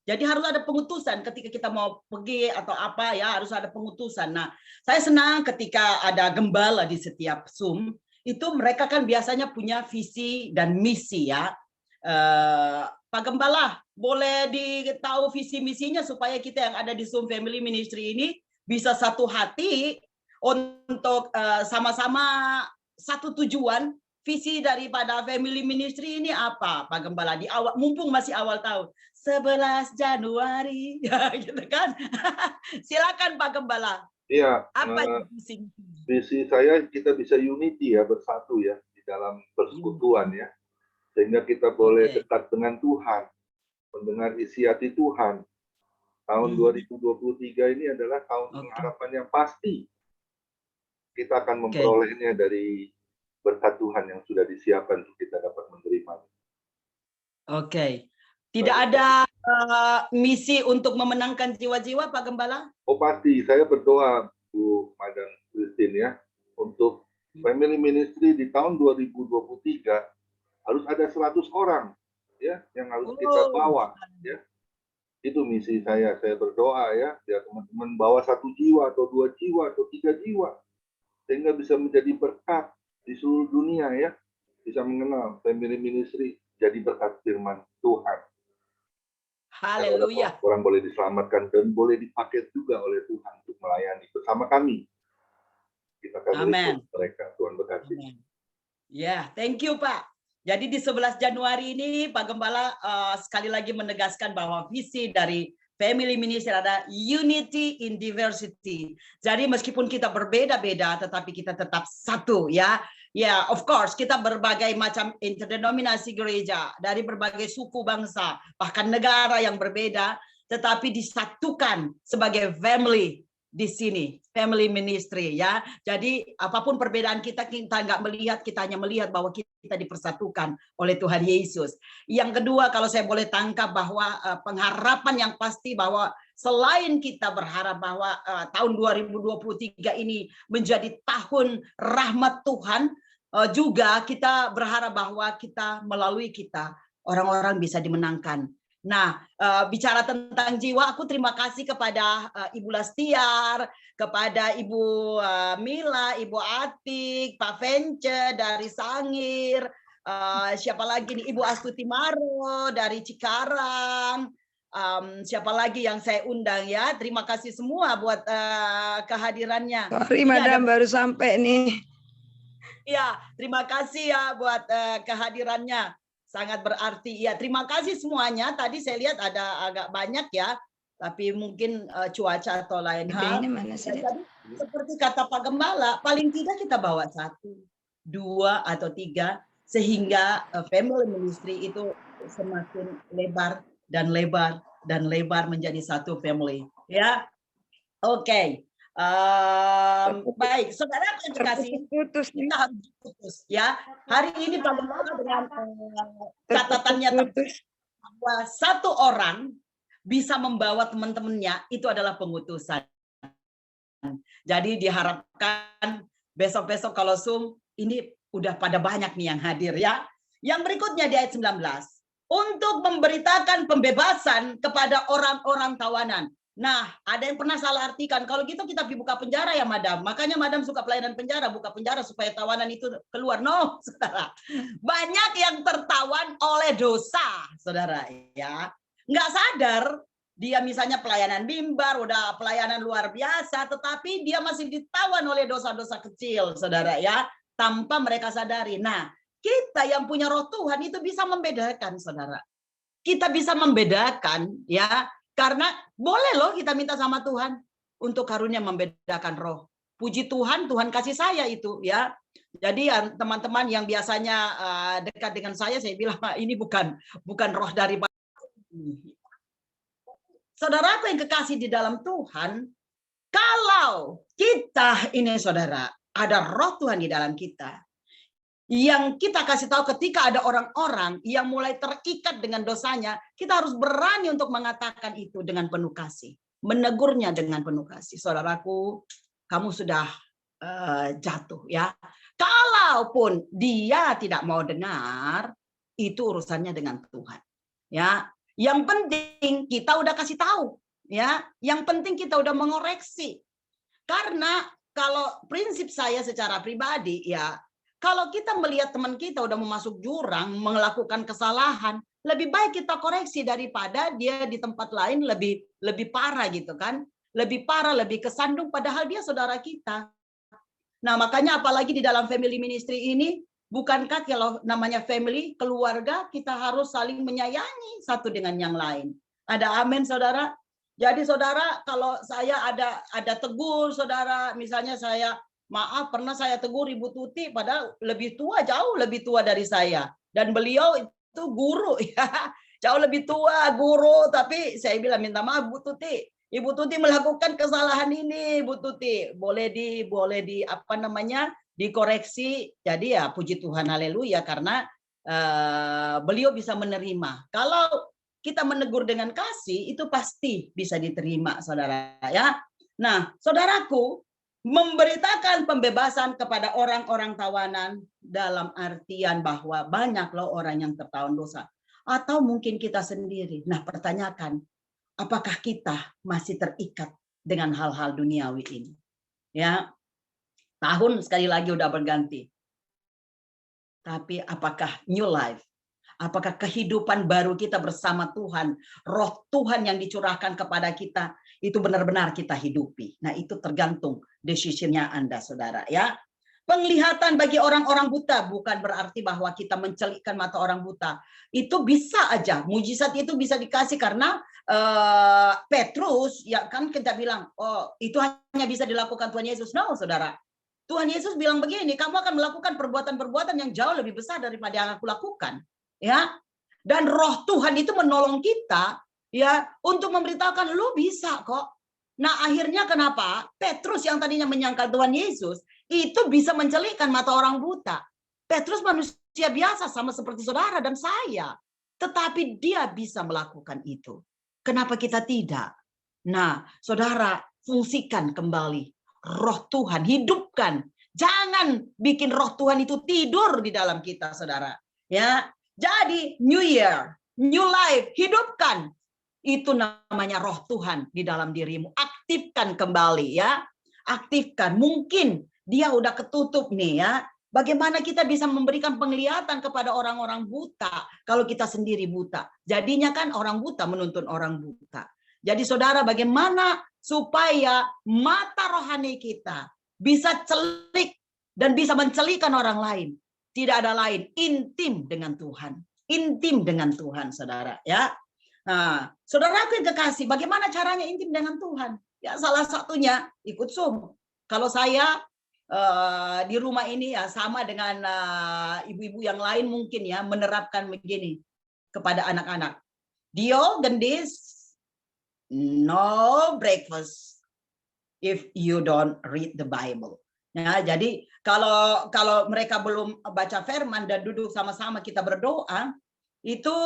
jadi harus ada pengutusan ketika kita mau pergi atau apa ya, harus ada pengutusan. Nah, saya senang ketika ada gembala di setiap Zoom. Itu mereka kan biasanya punya visi dan misi ya. Pak Gembala, boleh ditahu visi misinya supaya kita yang ada di Zoom Family Ministry ini bisa satu hati untuk sama-sama satu tujuan. Visi daripada Family Ministry ini apa, Pak Gembala? Di awal, mumpung masih awal tahun, 11 Januari, ya gitu kan? Silakan Pak Gembala. Iya, Apa visi? visi saya kita bisa unity ya, bersatu ya di dalam persekutuan ya, sehingga kita boleh Oke. dekat dengan Tuhan, mendengar isi hati Tuhan. Tahun 2023 ini adalah tahun pengharapan yang pasti. Kita akan memperolehnya dari berkat Tuhan yang sudah disiapkan untuk kita dapat menerima. Oke. Tidak ada misi untuk memenangkan jiwa-jiwa, Pak Gembala? Oh pasti, saya berdoa Bu Madam Christine ya, untuk Family Ministry di tahun 2023 harus ada 100 orang ya yang harus kita bawa ya. Itu misi saya berdoa ya, biar teman-teman bawa 1 jiwa atau 2 jiwa atau 3 jiwa sehingga bisa menjadi berkat di seluruh dunia ya, bisa mengenal Family Ministry jadi berkat firman Tuhan. Haleluya. Orang boleh diselamatkan dan boleh dipakai juga oleh Tuhan untuk melayani bersama kami. Kita akan Amen. mereka, Tuhan berkati. Ya, thank you Pak. Jadi di 11 Januari ini Pak Gembala sekali lagi menegaskan bahwa visi dari Family Ministry ada unity in diversity. Jadi meskipun kita berbeda-beda, tetapi kita tetap satu ya. Ya, of course kita berbagai macam interdenominasi gereja dari berbagai suku bangsa, bahkan negara yang berbeda, tetapi disatukan sebagai family di sini, Family Ministry ya. Jadi apapun perbedaan kita nggak melihat, kita hanya melihat bahwa kita dipersatukan oleh Tuhan Yesus. Yang kedua, kalau saya boleh tangkap bahwa pengharapan yang pasti bahwa selain kita berharap bahwa tahun 2023 ini menjadi tahun rahmat Tuhan, juga kita berharap bahwa kita melalui kita orang-orang bisa dimenangkan. Nah, bicara tentang jiwa, aku terima kasih kepada Ibu Lastiar, kepada Ibu Mila, Ibu Atik, Pak Vence dari Sangir, siapa lagi nih, Ibu Astuti Maro dari Cikarang, siapa lagi yang saya undang ya. Terima kasih semua buat kehadirannya. Sorry Madam, baru sampai nih. Ya, terima kasih ya buat kehadirannya. Sangat berarti. Ya, terima kasih semuanya. Tadi saya lihat ada agak banyak ya, tapi mungkin cuaca atau lain hal. Seperti kata Pak Gembala, paling tidak kita bawa 1, 2 atau 3 sehingga Family Ministry itu semakin lebar dan lebar dan lebar menjadi satu family. Ya, oke. Baik, saudara yang dikasih, kita harus putus ya. Hari ini Pak Gembala dengan catatannya bahwa 1 orang bisa membawa teman-temannya, itu adalah pengutusan. Jadi diharapkan besok-besok kalau Zoom ini udah pada banyak nih yang hadir ya. Yang berikutnya di ayat 19, untuk memberitakan pembebasan kepada orang-orang tawanan. Nah, ada yang pernah salah artikan, kalau gitu kita buka penjara ya Madam. Makanya Madam suka pelayanan penjara, buka penjara supaya tawanan itu keluar. No, saudara. Banyak yang tertawan oleh dosa, saudara ya. Nggak sadar, dia misalnya pelayanan mimbar, udah pelayanan luar biasa, tetapi dia masih ditawan oleh dosa-dosa kecil, saudara ya. Tanpa mereka sadari. Nah, kita yang punya roh Tuhan itu bisa membedakan, saudara. Kita bisa membedakan ya. Karena boleh loh kita minta sama Tuhan untuk karunia membedakan roh. Puji Tuhan, Tuhan kasih saya itu ya. Jadi teman-teman yang biasanya dekat dengan saya bilang ini bukan roh dari saudaraku yang kekasih di dalam Tuhan. Kalau kita ini saudara ada roh Tuhan di dalam kita, yang kita kasih tahu ketika ada orang-orang yang mulai terikat dengan dosanya, kita harus berani untuk mengatakan itu dengan penuh kasih. Menegurnya dengan penuh kasih. Saudaraku, kamu sudah jatuh ya. Kalaupun dia tidak mau dengar, itu urusannya dengan Tuhan. Ya, yang penting kita udah kasih tahu. Ya, yang penting kita udah mengoreksi. Karena kalau prinsip saya secara pribadi ya, kalau kita melihat teman kita udah memasuk jurang, melakukan kesalahan, lebih baik kita koreksi daripada dia di tempat lain lebih parah gitu kan. Lebih parah, lebih kesandung padahal dia saudara kita. Nah, makanya apalagi di dalam family ministry ini, bukankah kalau namanya family, keluarga, kita harus saling menyayangi satu dengan yang lain. Ada amin, saudara? Jadi saudara, kalau saya ada tegur, saudara, misalnya saya, maaf, pernah saya tegur Ibu Tuti, padahal lebih tua, jauh lebih tua dari saya. Dan beliau itu guru, ya, jauh lebih tua, guru, tapi saya bilang minta maaf Bu Tuti. Ibu Tuti melakukan kesalahan ini, Bu Tuti. Boleh di apa namanya? Dikoreksi. Jadi ya puji Tuhan, haleluya, karena beliau bisa menerima. Kalau kita menegur dengan kasih, itu pasti bisa diterima, saudara, ya. Nah, saudaraku, memberitakan pembebasan kepada orang-orang tawanan dalam artian bahwa banyak loh orang yang tertawan dosa. Atau mungkin kita sendiri. Nah, pertanyakan, apakah kita masih terikat dengan hal-hal duniawi ini? Ya, tahun sekali lagi udah berganti. Tapi apakah new life? Apakah kehidupan baru kita bersama Tuhan, roh Tuhan yang dicurahkan kepada kita, itu benar-benar kita hidupi. Nah, itu tergantung decision-nya Anda, saudara, ya. Penglihatan bagi orang-orang buta bukan berarti bahwa kita mencelikkan mata orang buta. Itu bisa aja, mujizat itu bisa dikasih karena Petrus, ya kan kita bilang, oh itu hanya bisa dilakukan Tuhan Yesus. No, saudara. Tuhan Yesus bilang begini, kamu akan melakukan perbuatan-perbuatan yang jauh lebih besar daripada yang aku lakukan. Ya, dan roh Tuhan itu menolong kita, ya, untuk memberitahukan lu bisa kok. Nah, akhirnya kenapa? Petrus yang tadinya menyangkal Tuhan Yesus, itu bisa mencelikkan mata orang buta. Petrus manusia biasa sama seperti saudara dan saya. Tetapi dia bisa melakukan itu. Kenapa kita tidak? Nah, saudara, fungsikan kembali roh Tuhan, hidupkan. Jangan bikin roh Tuhan itu tidur di dalam kita, saudara. Ya, jadi new year, new life, hidupkan. Itu namanya roh Tuhan di dalam dirimu. Aktifkan kembali, ya. Aktifkan. Mungkin dia udah ketutup nih, ya. Bagaimana kita bisa memberikan penglihatan kepada orang-orang buta kalau kita sendiri buta? Jadinya kan orang buta menuntun orang buta. Jadi saudara, bagaimana supaya mata rohani kita bisa celik dan bisa mencelikan orang lain? Tidak ada lain, intim dengan Tuhan. Intim dengan Tuhan, saudara, ya. Nah, saudaraku yang kekasih, bagaimana caranya intim dengan Tuhan? Ya, salah satunya ikut Zoom. Kalau saya di rumah ini ya sama dengan ibu-ibu yang lain mungkin ya menerapkan begini kepada anak-anak. Dio, Gendis, no breakfast if you don't read the Bible. Ya, jadi kalau mereka belum baca firman dan duduk sama-sama kita berdoa, itu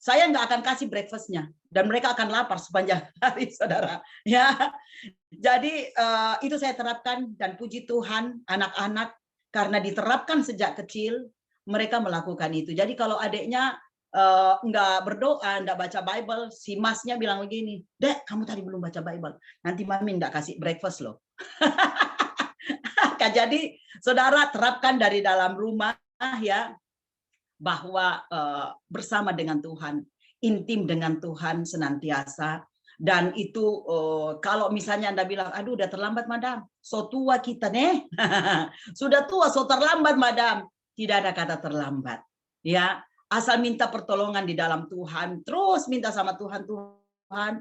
saya nggak akan kasih breakfastnya dan mereka akan lapar sepanjang hari, saudara. Ya, jadi itu saya terapkan dan puji Tuhan anak-anak karena diterapkan sejak kecil mereka melakukan itu. Jadi kalau adiknya nggak berdoa, nggak baca Bible, si masnya bilang begini, Dek, kamu tadi belum baca Bible, nanti mami nggak kasih breakfast loh. Jadi saudara terapkan dari dalam rumah ya, bahwa bersama dengan Tuhan, intim dengan Tuhan senantiasa. Dan itu kalau misalnya Anda bilang, aduh udah terlambat madam, so tua kita nih, sudah tua so terlambat madam. Tidak ada kata terlambat, ya. Asal minta pertolongan di dalam Tuhan, terus minta sama Tuhan, Tuhan,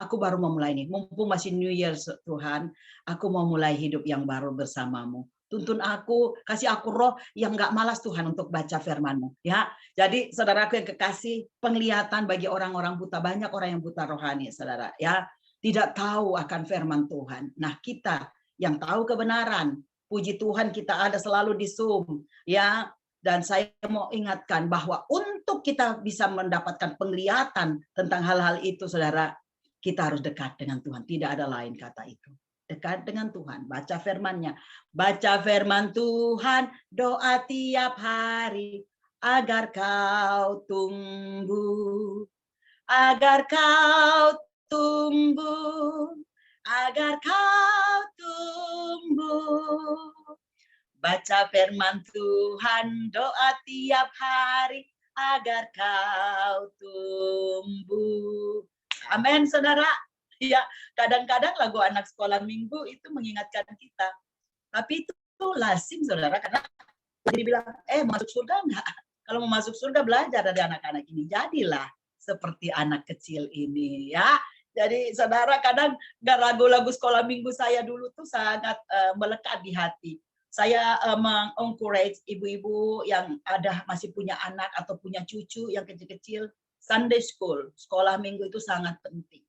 aku baru mau mulai nih, mumpung masih New Year Tuhan, aku mau mulai hidup yang baru bersamamu. Tuntun aku, kasih aku roh yang nggak malas Tuhan untuk baca firman-Mu. Ya, jadi saudaraku yang kekasih, penglihatan bagi orang-orang buta, banyak orang yang buta rohani, saudara. Ya, tidak tahu akan firman Tuhan. Nah, kita yang tahu kebenaran, puji Tuhan kita ada selalu di Zoom. Ya, dan saya mau ingatkan bahwa untuk kita bisa mendapatkan penglihatan tentang hal-hal itu, saudara, kita harus dekat dengan Tuhan. Tidak ada lain kata itu. Dekat dengan Tuhan, baca firman-Nya. Baca firman Tuhan, doa tiap hari agar kau tumbuh. Agar kau tumbuh. Agar kau tumbuh. Baca firman Tuhan, doa tiap hari agar kau tumbuh. Amin, saudara. Ya, kadang-kadang lagu anak sekolah minggu itu mengingatkan kita. Tapi itu lazim, saudara, karena jadi bilang, masuk surga enggak? Kalau mau masuk surga belajar dari anak-anak ini. Jadilah seperti anak kecil ini, ya. Jadi saudara, kadang lagu-lagu sekolah minggu saya dulu tuh sangat melekat di hati. Saya mengencourage ibu-ibu yang masih punya anak atau punya cucu yang kecil-kecil, Sunday school, sekolah minggu itu sangat penting.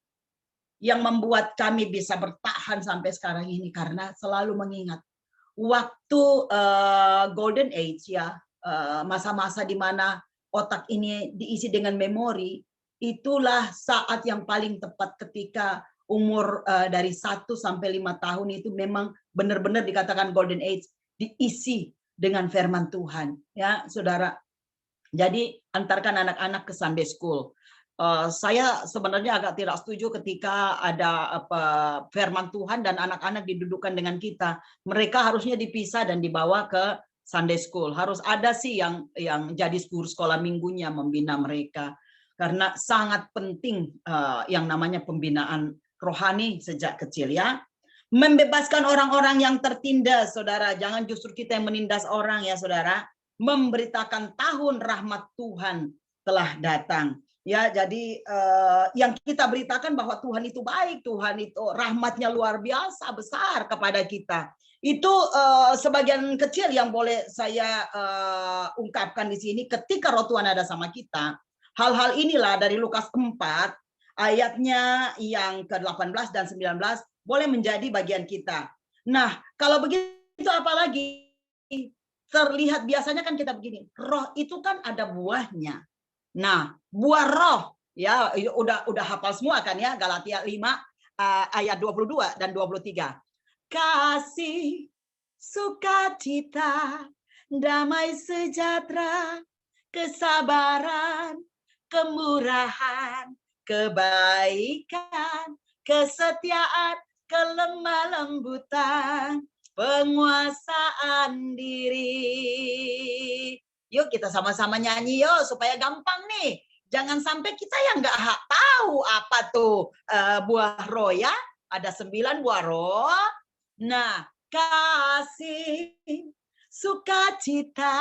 Yang membuat kami bisa bertahan sampai sekarang ini karena selalu mengingat waktu golden age, ya, masa-masa di mana otak ini diisi dengan memori, itulah saat yang paling tepat ketika umur dari 1 sampai 5 tahun itu memang benar-benar dikatakan golden age, diisi dengan firman Tuhan, ya saudara. Jadi antarkan anak-anak ke Sunday school. Saya sebenarnya agak tidak setuju ketika ada firman Tuhan dan anak-anak didudukkan dengan kita. Mereka harusnya dipisah dan dibawa ke Sunday school. Harus ada sih yang jadi guru sekolah minggunya membina mereka. Karena sangat penting yang namanya pembinaan rohani sejak kecil, ya. Membebaskan orang-orang yang tertindas, saudara. Jangan justru kita yang menindas orang, ya saudara. Memberitakan tahun rahmat Tuhan telah datang. Ya, jadi yang kita beritakan bahwa Tuhan itu baik, Tuhan itu rahmatnya luar biasa besar kepada kita. Itu sebagian kecil yang boleh saya ungkapkan di sini ketika Roh Tuhan ada sama kita. Hal-hal inilah dari Lukas 4 ayatnya yang ke-18 dan 19 boleh menjadi bagian kita. Nah, kalau begitu apalagi terlihat biasanya kan kita begini. Roh itu kan ada buahnya. Nah, buah roh, ya udah hafal semua kan ya, Galatia 5 ayat 22 dan 23. Kasih, sukacita, damai sejahtera, kesabaran, kemurahan, kebaikan, kesetiaan, kelemah lembutan, penguasaan diri. Yuk kita sama-sama nyanyi yuk supaya gampang nih. Jangan sampai kita yang nggak tahu apa tuh buah roh, ya. Ada 9 buah roh. Nah, kasih, sukacita,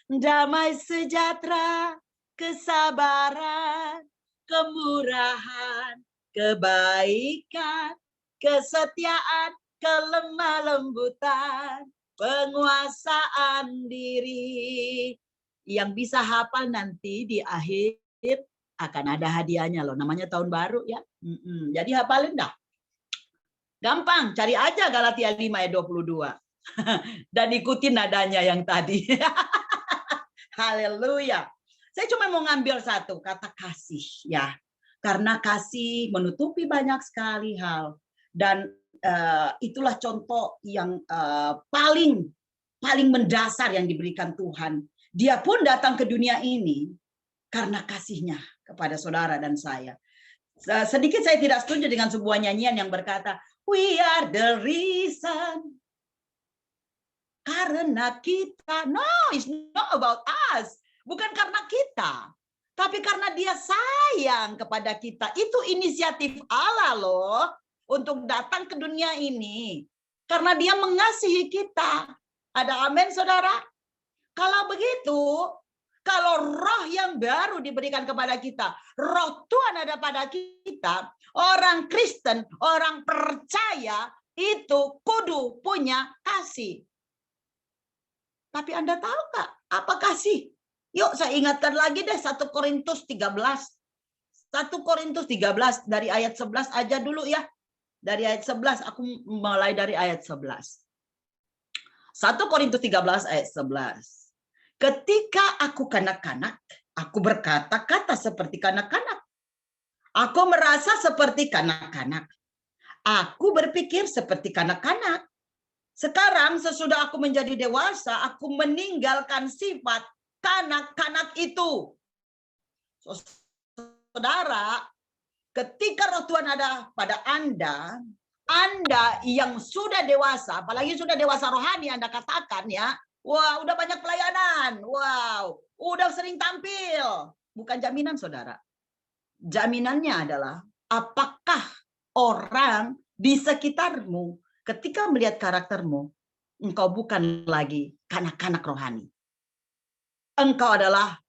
damai sejahtera, kesabaran, kemurahan, kebaikan, kesetiaan, kelemah lembutan, penguasaan diri. Yang bisa hafal nanti di akhir akan ada hadiahnya loh. Namanya tahun baru, ya. Jadi hafalin dah. Gampang, cari aja Galatia 5 ayat 22. Dan ikutin nadanya yang tadi. Haleluya. Saya cuma mau ngambil satu kata kasih, ya. Karena kasih menutupi banyak sekali hal. Dan itulah contoh yang paling mendasar yang diberikan Tuhan. Dia pun datang ke dunia ini karena kasihnya kepada saudara dan saya. Sedikit saya tidak setuju dengan sebuah nyanyian yang berkata, we are the reason. Karena kita. No, it's not about us. Bukan karena kita. Tapi karena dia sayang kepada kita. Itu inisiatif Allah loh. Untuk datang ke dunia ini. Karena dia mengasihi kita. Ada amin, saudara? Kalau begitu, kalau roh yang baru diberikan kepada kita, roh Tuhan ada pada kita, orang Kristen, orang percaya, itu kudu punya kasih. Tapi Anda tahu nggak apa kasih? Yuk saya ingatkan lagi deh 1 Korintus 13. 1 Korintus 13 dari ayat 11 aja dulu ya. Dari ayat 11, aku mulai dari ayat 11. 1 Korintus 13 ayat 11. Ketika aku kanak-kanak, aku berkata-kata seperti kanak-kanak. Aku merasa seperti kanak-kanak. Aku berpikir seperti kanak-kanak. Sekarang sesudah aku menjadi dewasa, aku meninggalkan sifat kanak-kanak itu. Saudara, ketika roh Tuhan ada pada Anda yang sudah dewasa, apalagi sudah dewasa rohani, Anda katakan ya, wah udah banyak pelayanan, wow, udah sering tampil. Bukan jaminan saudara. Jaminannya adalah apakah orang di sekitarmu ketika melihat karaktermu, engkau bukan lagi kanak-kanak rohani. Engkau adalah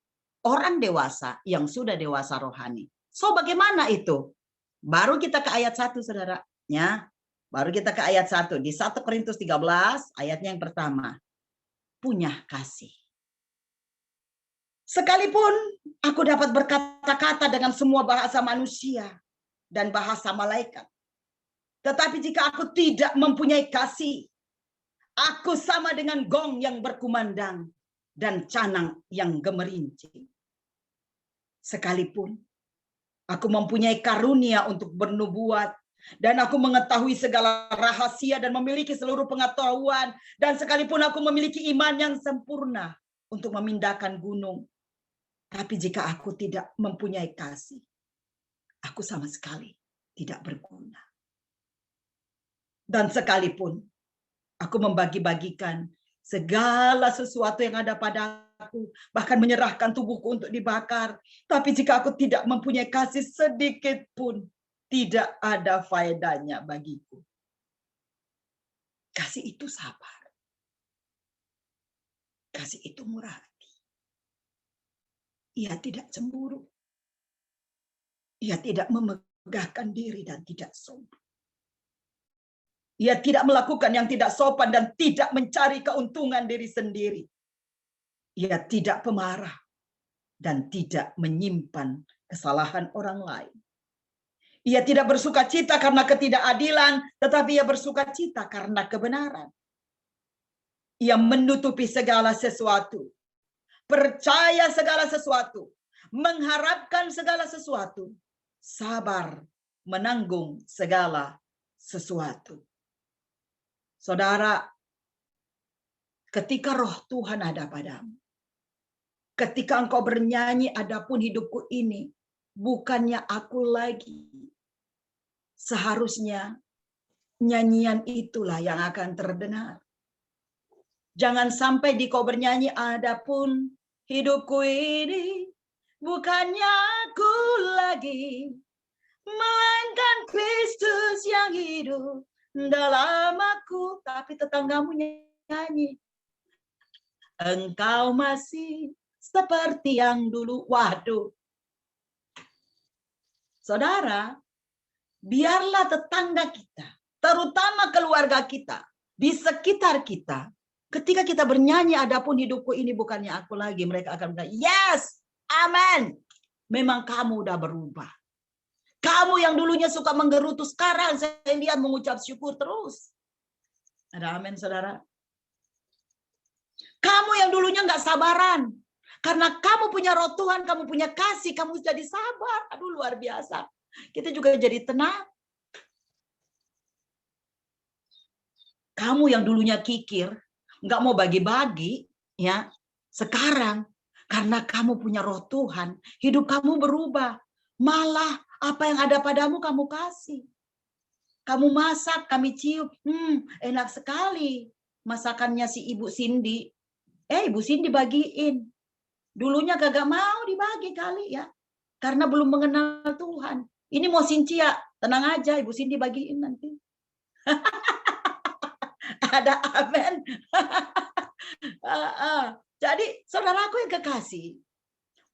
orang dewasa yang sudah dewasa rohani. So bagaimana itu? Baru kita ke ayat 1, saudara. Ya, baru kita ke ayat 1. Di 1 Korintus 13, ayatnya yang pertama. Punya kasih. Sekalipun aku dapat berkata-kata dengan semua bahasa manusia dan bahasa malaikat. Tetapi jika aku tidak mempunyai kasih, aku sama dengan gong yang berkumandang dan canang yang gemerincing. Sekalipun aku mempunyai karunia untuk bernubuat, dan aku mengetahui segala rahasia dan memiliki seluruh pengetahuan, dan sekalipun aku memiliki iman yang sempurna untuk memindahkan gunung. Tapi jika aku tidak mempunyai kasih, aku sama sekali tidak berguna. Dan sekalipun aku membagi-bagikan segala sesuatu yang ada padaku, bahkan menyerahkan tubuhku untuk dibakar, tapi jika aku tidak mempunyai kasih sedikit pun, tidak ada faedahnya bagiku. Kasih itu sabar. Kasih itu murah hati. Ia tidak cemburu. Ia tidak memegahkan diri dan tidak sombong. Ia tidak melakukan yang tidak sopan dan tidak mencari keuntungan diri sendiri. Ia tidak pemarah dan tidak menyimpan kesalahan orang lain. Ia tidak bersukacita karena ketidakadilan, tetapi ia bersukacita karena kebenaran. Ia menutupi segala sesuatu, percaya segala sesuatu, mengharapkan segala sesuatu, sabar menanggung segala sesuatu. Saudara, ketika roh Tuhan ada padamu, ketika engkau bernyanyi, adapun hidupku ini bukannya aku lagi. Seharusnya nyanyian itulah yang akan terdengar. Jangan sampai di kau bernyanyi, adapun hidupku ini bukannya aku lagi, melainkan Kristus yang hidup dalam aku. Tapi tetanggamu nyanyi, engkau masih seperti yang dulu. Waduh. Saudara, biarlah tetangga kita, terutama keluarga kita, di sekitar kita, ketika kita bernyanyi, adapun hidupku ini bukannya aku lagi, mereka akan bilang, yes, amen. Memang kamu udah berubah. Kamu yang dulunya suka menggerutu, sekarang saya lihat mengucap syukur terus. Ada amin, saudara? Kamu yang dulunya nggak sabaran, karena kamu punya roh Tuhan, kamu punya kasih, kamu jadi sabar. Aduh, luar biasa. Kita juga jadi tenang. Kamu yang dulunya kikir, nggak mau bagi-bagi, ya. Sekarang, karena kamu punya roh Tuhan, hidup kamu berubah. Malah apa yang ada padamu kamu kasih. Kamu masak, kami cium. Enak sekali masakannya si Ibu Cindy. Ibu Cindy bagiin. Dulunya kagak mau dibagi kali ya. Karena belum mengenal Tuhan. Ini mau Cynthia, tenang aja, Ibu Cindy bagiin nanti. Ada amen. Jadi saudaraku yang kekasih,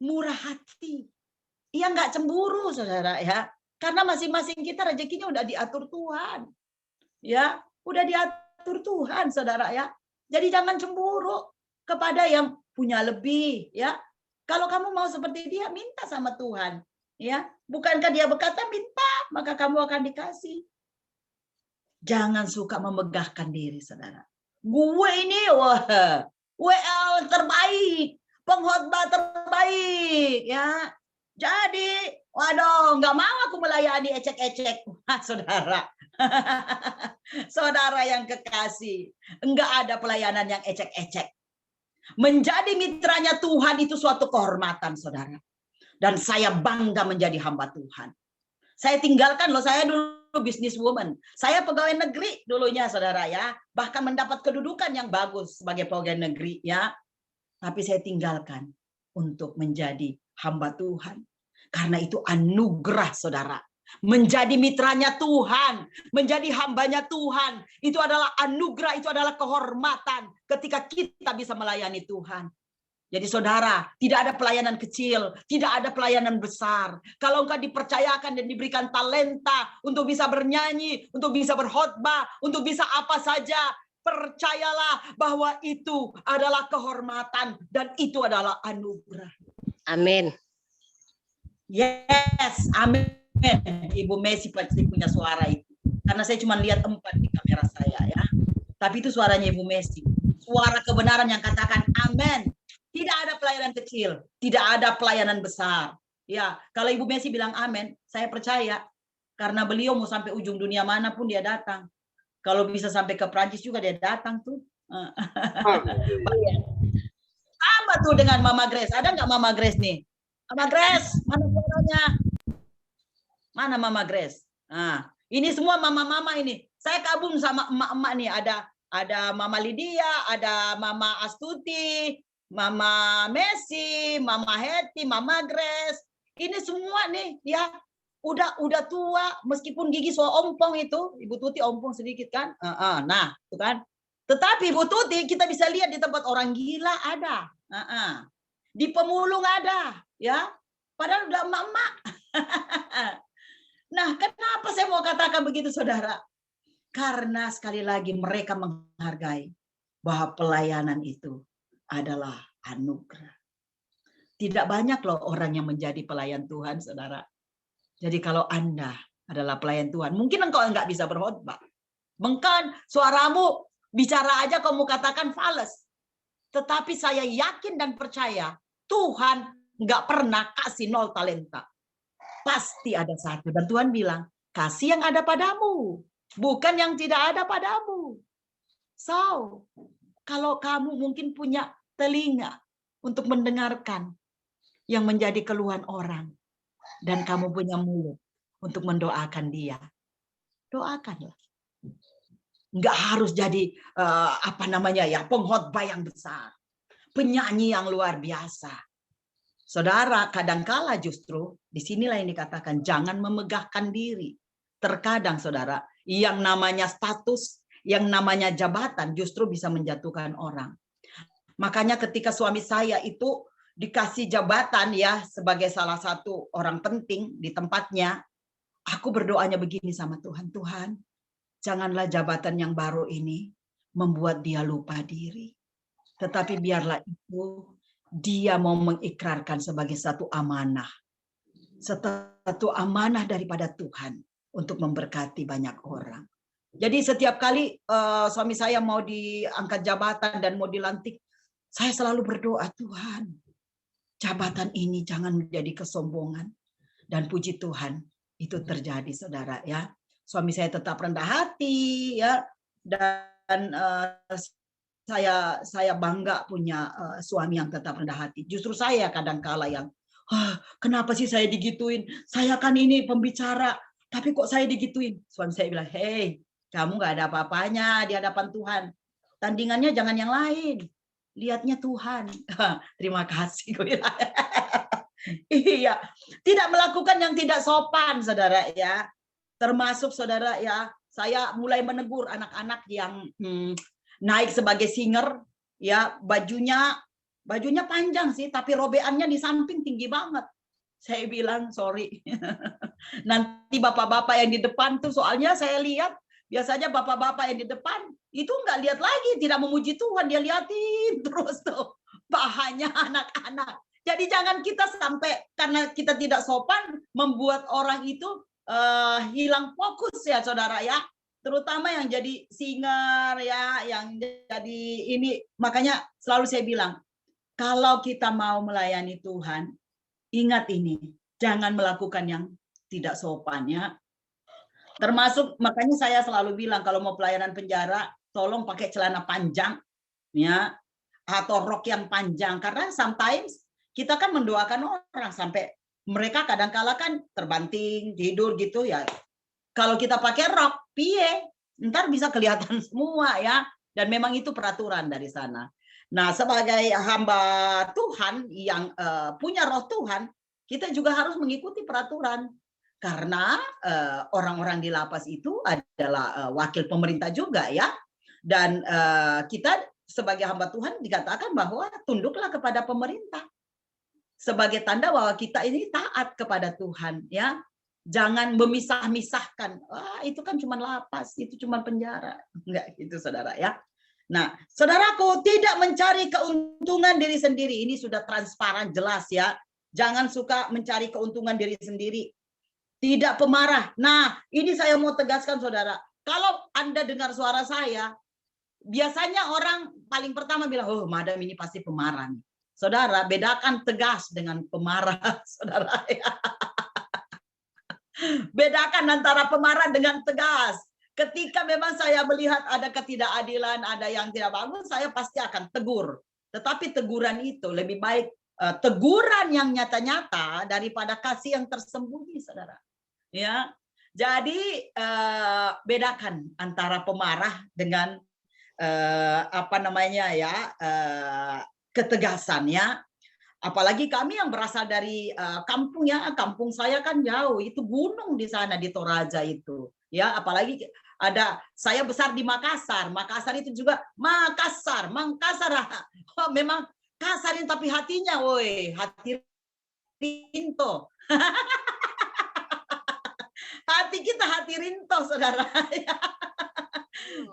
murah hati. Ia nggak cemburu, saudara ya. Karena masing-masing kita rezekinya udah diatur Tuhan. Ya, udah diatur Tuhan, saudara ya. Jadi jangan cemburu kepada yang punya lebih, ya. Kalau kamu mau seperti dia, minta sama Tuhan. Ya, bukankah dia berkata minta, maka kamu akan dikasih. Jangan suka memegahkan diri, saudara. Gue ini, WL terbaik, pengkhotbah terbaik, ya. Jadi, waduh, nggak mau aku melayani ecek-ecek, saudara. Saudara yang kekasih, nggak ada pelayanan yang ecek-ecek. Menjadi mitranya Tuhan itu suatu kehormatan, saudara. Dan saya bangga menjadi hamba Tuhan. Saya tinggalkan loh, saya dulu businesswoman. Saya pegawai negeri dulunya, saudara ya. Bahkan mendapat kedudukan yang bagus sebagai pegawai negeri ya. Tapi saya tinggalkan untuk menjadi hamba Tuhan. Karena itu anugerah, saudara. Menjadi mitranya Tuhan, menjadi hambanya Tuhan, itu adalah anugerah, itu adalah kehormatan ketika kita bisa melayani Tuhan. Jadi saudara, tidak ada pelayanan kecil, tidak ada pelayanan besar. Kalau engkau dipercayakan dan diberikan talenta untuk bisa bernyanyi, untuk bisa berkhotbah, untuk bisa apa saja, percayalah bahwa itu adalah kehormatan dan itu adalah anugerah. Amin. Yes, amin. Ibu Messi pasti punya suara itu. Karena saya cuma lihat 4 di kamera saya ya. Tapi itu suaranya Ibu Messi. Suara kebenaran yang katakan amin. Tidak ada pelayanan kecil, tidak ada pelayanan besar. Ya, kalau Ibu Messi bilang amin, saya percaya. Karena beliau mau sampai ujung dunia manapun dia datang. Kalau bisa sampai ke Prancis juga dia datang tuh. Sama tuh dengan Mama Grace. Ada nggak Mama Grace nih? Mama Grace, mana suaranya? Mana Mama Grace? Nah, ini semua mama-mama ini. Saya kabung sama emak-emak nih. Ada Mama Lydia, ada Mama Astuti, Mama Messi, Mama Hetty, Mama Grace. Ini semua nih ya udah tua meskipun gigi so ompong itu. Ibu Tuti ompong sedikit kan? Nah, itu kan. Tetapi Ibu Tuti kita bisa lihat di tempat orang gila ada. Di pemulung ada, ya. Padahal udah emak-emak. Nah, kenapa saya mau katakan begitu, saudara? Karena sekali lagi mereka menghargai bahwa pelayanan itu adalah anugerah. Tidak banyak loh orang yang menjadi pelayan Tuhan, saudara. Jadi kalau Anda adalah pelayan Tuhan, mungkin engkau enggak bisa berkhotbah. Mungkin suaramu bicara aja kamu katakan fales. Tetapi saya yakin dan percaya Tuhan enggak pernah kasih 0 talenta. Pasti ada 1. Dan Tuhan bilang, kasih yang ada padamu, bukan yang tidak ada padamu. So, kalau kamu mungkin punya telinga untuk mendengarkan yang menjadi keluhan orang, dan kamu punya mulut untuk mendoakan dia, doakanlah. Enggak harus jadi pengkhotbah yang besar, penyanyi yang luar biasa. Saudara, kadangkala justru disinilah yang dikatakan jangan memegahkan diri. Terkadang saudara, yang namanya status, yang namanya jabatan justru bisa menjatuhkan orang. Makanya ketika suami saya itu dikasih jabatan ya sebagai salah satu orang penting di tempatnya, aku berdoanya begini sama Tuhan, Tuhan, janganlah jabatan yang baru ini membuat dia lupa diri. Tetapi biarlah itu dia mau mengikrarkan sebagai satu amanah. Satu amanah daripada Tuhan untuk memberkati banyak orang. Jadi setiap kali suami saya mau diangkat jabatan dan mau dilantik, saya selalu berdoa, Tuhan, jabatan ini jangan menjadi kesombongan. Dan puji Tuhan, itu terjadi, saudara ya. Suami saya tetap rendah hati ya, dan saya bangga punya suami yang tetap rendah hati. Justru saya kadang-kala yang kenapa sih saya digituin? Saya kan ini pembicara, tapi kok saya digituin? Suami saya bilang, hey, kamu gak ada apa-apanya di hadapan Tuhan. Tandingannya jangan yang lain. Lihatnya Tuhan. Terima kasih. Iya, tidak melakukan yang tidak sopan, saudara ya. Termasuk saudara ya, saya mulai menegur anak-anak yang naik sebagai singer, ya bajunya panjang sih, tapi robeannya di samping tinggi banget. Saya bilang sorry. Nanti bapak-bapak yang di depan tuh, soalnya saya lihat biasanya bapak-bapak yang di depan itu nggak lihat lagi, tidak memuji Tuhan, dia liatin terus tuh bahannya anak-anak. Jadi jangan kita sampai karena kita tidak sopan membuat orang itu hilang fokus ya, saudara ya. Terutama yang jadi singer ya, yang jadi ini. Makanya selalu saya bilang, kalau kita mau melayani Tuhan, ingat ini, jangan melakukan yang tidak sopan ya. Termasuk makanya saya selalu bilang kalau mau pelayanan penjara, tolong pakai celana panjang ya, atau rok yang panjang, karena sometimes kita kan mendoakan orang sampai mereka kadang-kala kan terbanting, tidur gitu ya. Kalau kita pakai rok, piye, ntar bisa kelihatan semua ya. Dan memang itu peraturan dari sana. Nah, sebagai hamba Tuhan yang punya roh Tuhan, kita juga harus mengikuti peraturan. karena orang-orang di lapas itu adalah wakil pemerintah juga ya. Dan kita sebagai hamba Tuhan dikatakan bahwa tunduklah kepada pemerintah sebagai tanda bahwa kita ini taat kepada Tuhan ya. Jangan memisah-misahkan. Itu kan cuma lapas, itu cuma penjara. Enggak gitu saudara ya. Nah, saudaraku, tidak mencari keuntungan diri sendiri. Ini sudah transparan jelas ya. Jangan suka mencari keuntungan diri sendiri. Tidak pemarah. Nah, ini saya mau tegaskan saudara. Kalau Anda dengar suara saya, biasanya orang paling pertama bilang, oh madam ini pasti pemarah. Saudara, bedakan tegas dengan pemarah, saudara. Bedakan antara pemarah dengan tegas. Ketika memang saya melihat ada ketidakadilan, ada yang tidak bagus, saya pasti akan tegur. Tetapi teguran itu lebih baik teguran yang nyata-nyata daripada kasih yang tersembunyi, saudara. Ya, jadi bedakan antara pemarah dengan ketegasannya. Apalagi kami yang berasal dari kampung ya, kampung saya kan jauh, itu gunung di sana di Toraja itu. Ya, apalagi saya besar di Makassar. Makassar itu juga Makassar. Oh, memang kasarin tapi hatinya, woi, hati rinto. Hati kita hati rinto, saudara.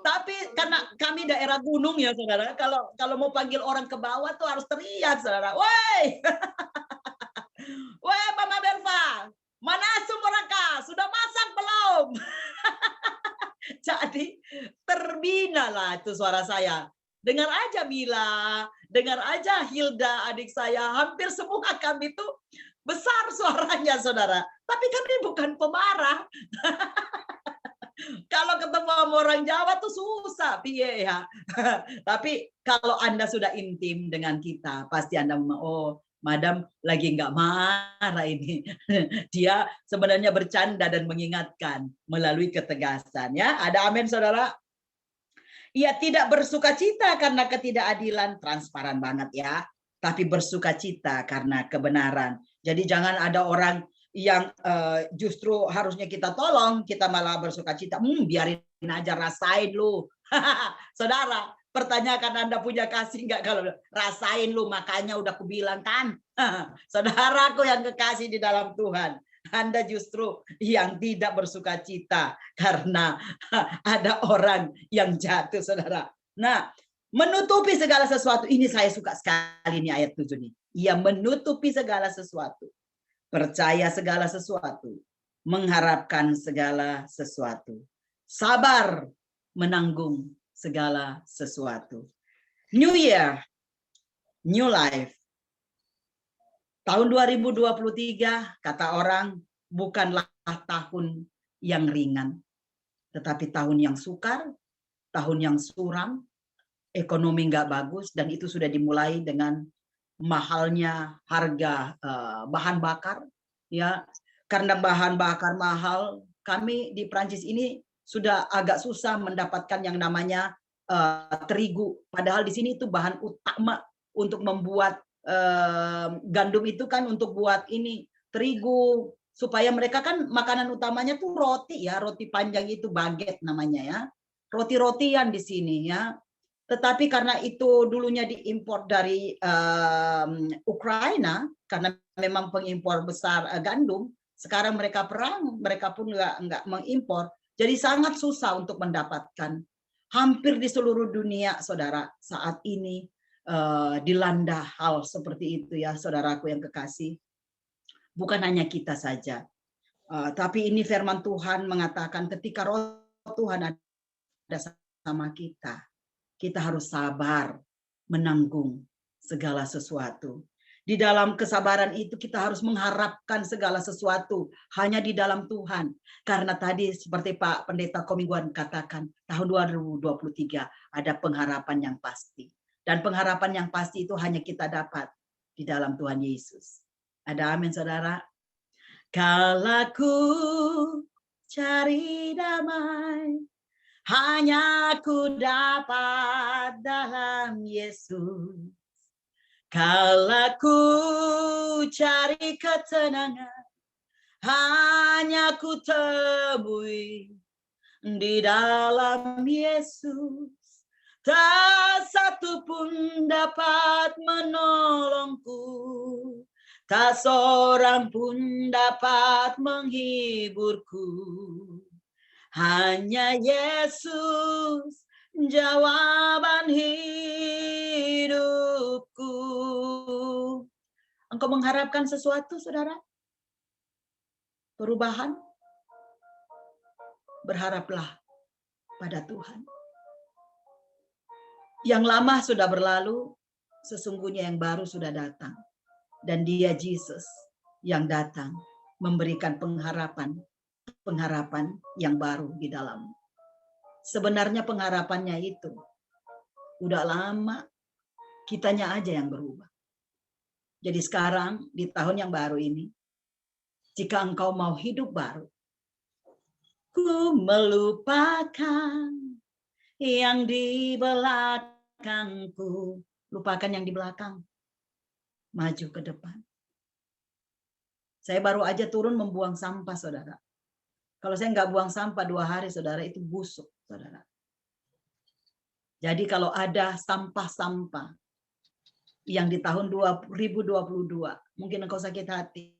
Tapi karena kami daerah gunung ya saudara, kalau mau panggil orang ke bawah tuh harus teriak saudara. Woi, woi Mama Berva, mana mereka sudah masak belum? Jadi terbina lah itu suara saya. Dengar aja Mila, dengar aja Hilda adik saya, hampir semua kami itu besar suaranya saudara. Tapi kami bukan pemarah. Kalau ketemu sama orang Jawa tuh susah, piye ya. Tapi kalau Anda sudah intim dengan kita, pasti Anda oh, madam lagi nggak marah ini. Dia sebenarnya bercanda dan mengingatkan melalui ketegasan ya. Ada amin saudara? Ia tidak bersukacita karena ketidakadilan, transparan banget ya. Tapi bersukacita karena kebenaran. Jadi jangan ada orang yang justru harusnya kita tolong, kita malah bersukacita. Biarin aja, rasain lu. Saudara, pertanyakan Anda punya kasih enggak? Kalau rasain lu, makanya udah kubilang kan. Saudaraku yang kekasih di dalam Tuhan, Anda justru yang tidak bersukacita karena ada orang yang jatuh, saudara. Nah, menutupi segala sesuatu, ini saya suka sekali nih ayat 7 nih. Ia menutupi segala sesuatu. Percaya segala sesuatu, mengharapkan segala sesuatu, sabar menanggung segala sesuatu. New Year, new life. Tahun 2023, kata orang, bukanlah tahun yang ringan, tetapi tahun yang sukar, tahun yang suram, ekonomi nggak bagus, dan itu sudah dimulai dengan mahalnya harga bahan bakar ya. Karena bahan bakar mahal, kami di Prancis ini sudah agak susah mendapatkan yang namanya terigu, padahal di sini itu bahan utama untuk membuat gandum itu kan untuk buat ini terigu, supaya mereka kan makanan utamanya tuh roti ya, roti panjang itu baguette namanya ya, roti-rotian di sini ya. Tetapi karena itu dulunya diimpor dari Ukraina, karena memang pengimpor besar gandum, sekarang mereka perang, mereka pun nggak mengimpor. Jadi sangat susah untuk mendapatkan. Hampir di seluruh dunia, saudara, saat ini dilanda hal seperti itu ya, saudaraku yang kekasih. Bukan hanya kita saja. Tapi ini firman Tuhan mengatakan ketika roh Tuhan ada sama kita, kita harus sabar menanggung segala sesuatu. Di dalam kesabaran itu kita harus mengharapkan segala sesuatu hanya di dalam Tuhan. Karena tadi seperti Pak Pendeta Komingguan katakan, tahun 2023 ada pengharapan yang pasti. Dan pengharapan yang pasti itu hanya kita dapat di dalam Tuhan Yesus. Ada amin saudara? Kalaku cari damai, hanya ku dapat dalam Yesus. Kalau ku cari ketenangan, hanya ku temui di dalam Yesus. Tak satu pun dapat menolongku, tak seorang pun dapat menghiburku. Hanya Yesus jawaban hidupku. Engkau mengharapkan sesuatu, saudara? Perubahan? Berharaplah pada Tuhan. Yang lama sudah berlalu, sesungguhnya yang baru sudah datang. Dan Dia Yesus yang datang memberikan pengharapan yang baru di dalam. Sebenarnya pengharapannya itu udah lama, kitanya aja yang berubah. Jadi sekarang di tahun yang baru ini, jika engkau mau hidup baru, ku melupakan yang di belakangku. Lupakan yang di belakang. Maju ke depan. Saya baru aja turun membuang sampah, saudara. Kalau saya nggak buang sampah 2 hari, saudara, itu busuk, saudara. Jadi kalau ada sampah-sampah yang di tahun 2022, mungkin engkau sakit hati,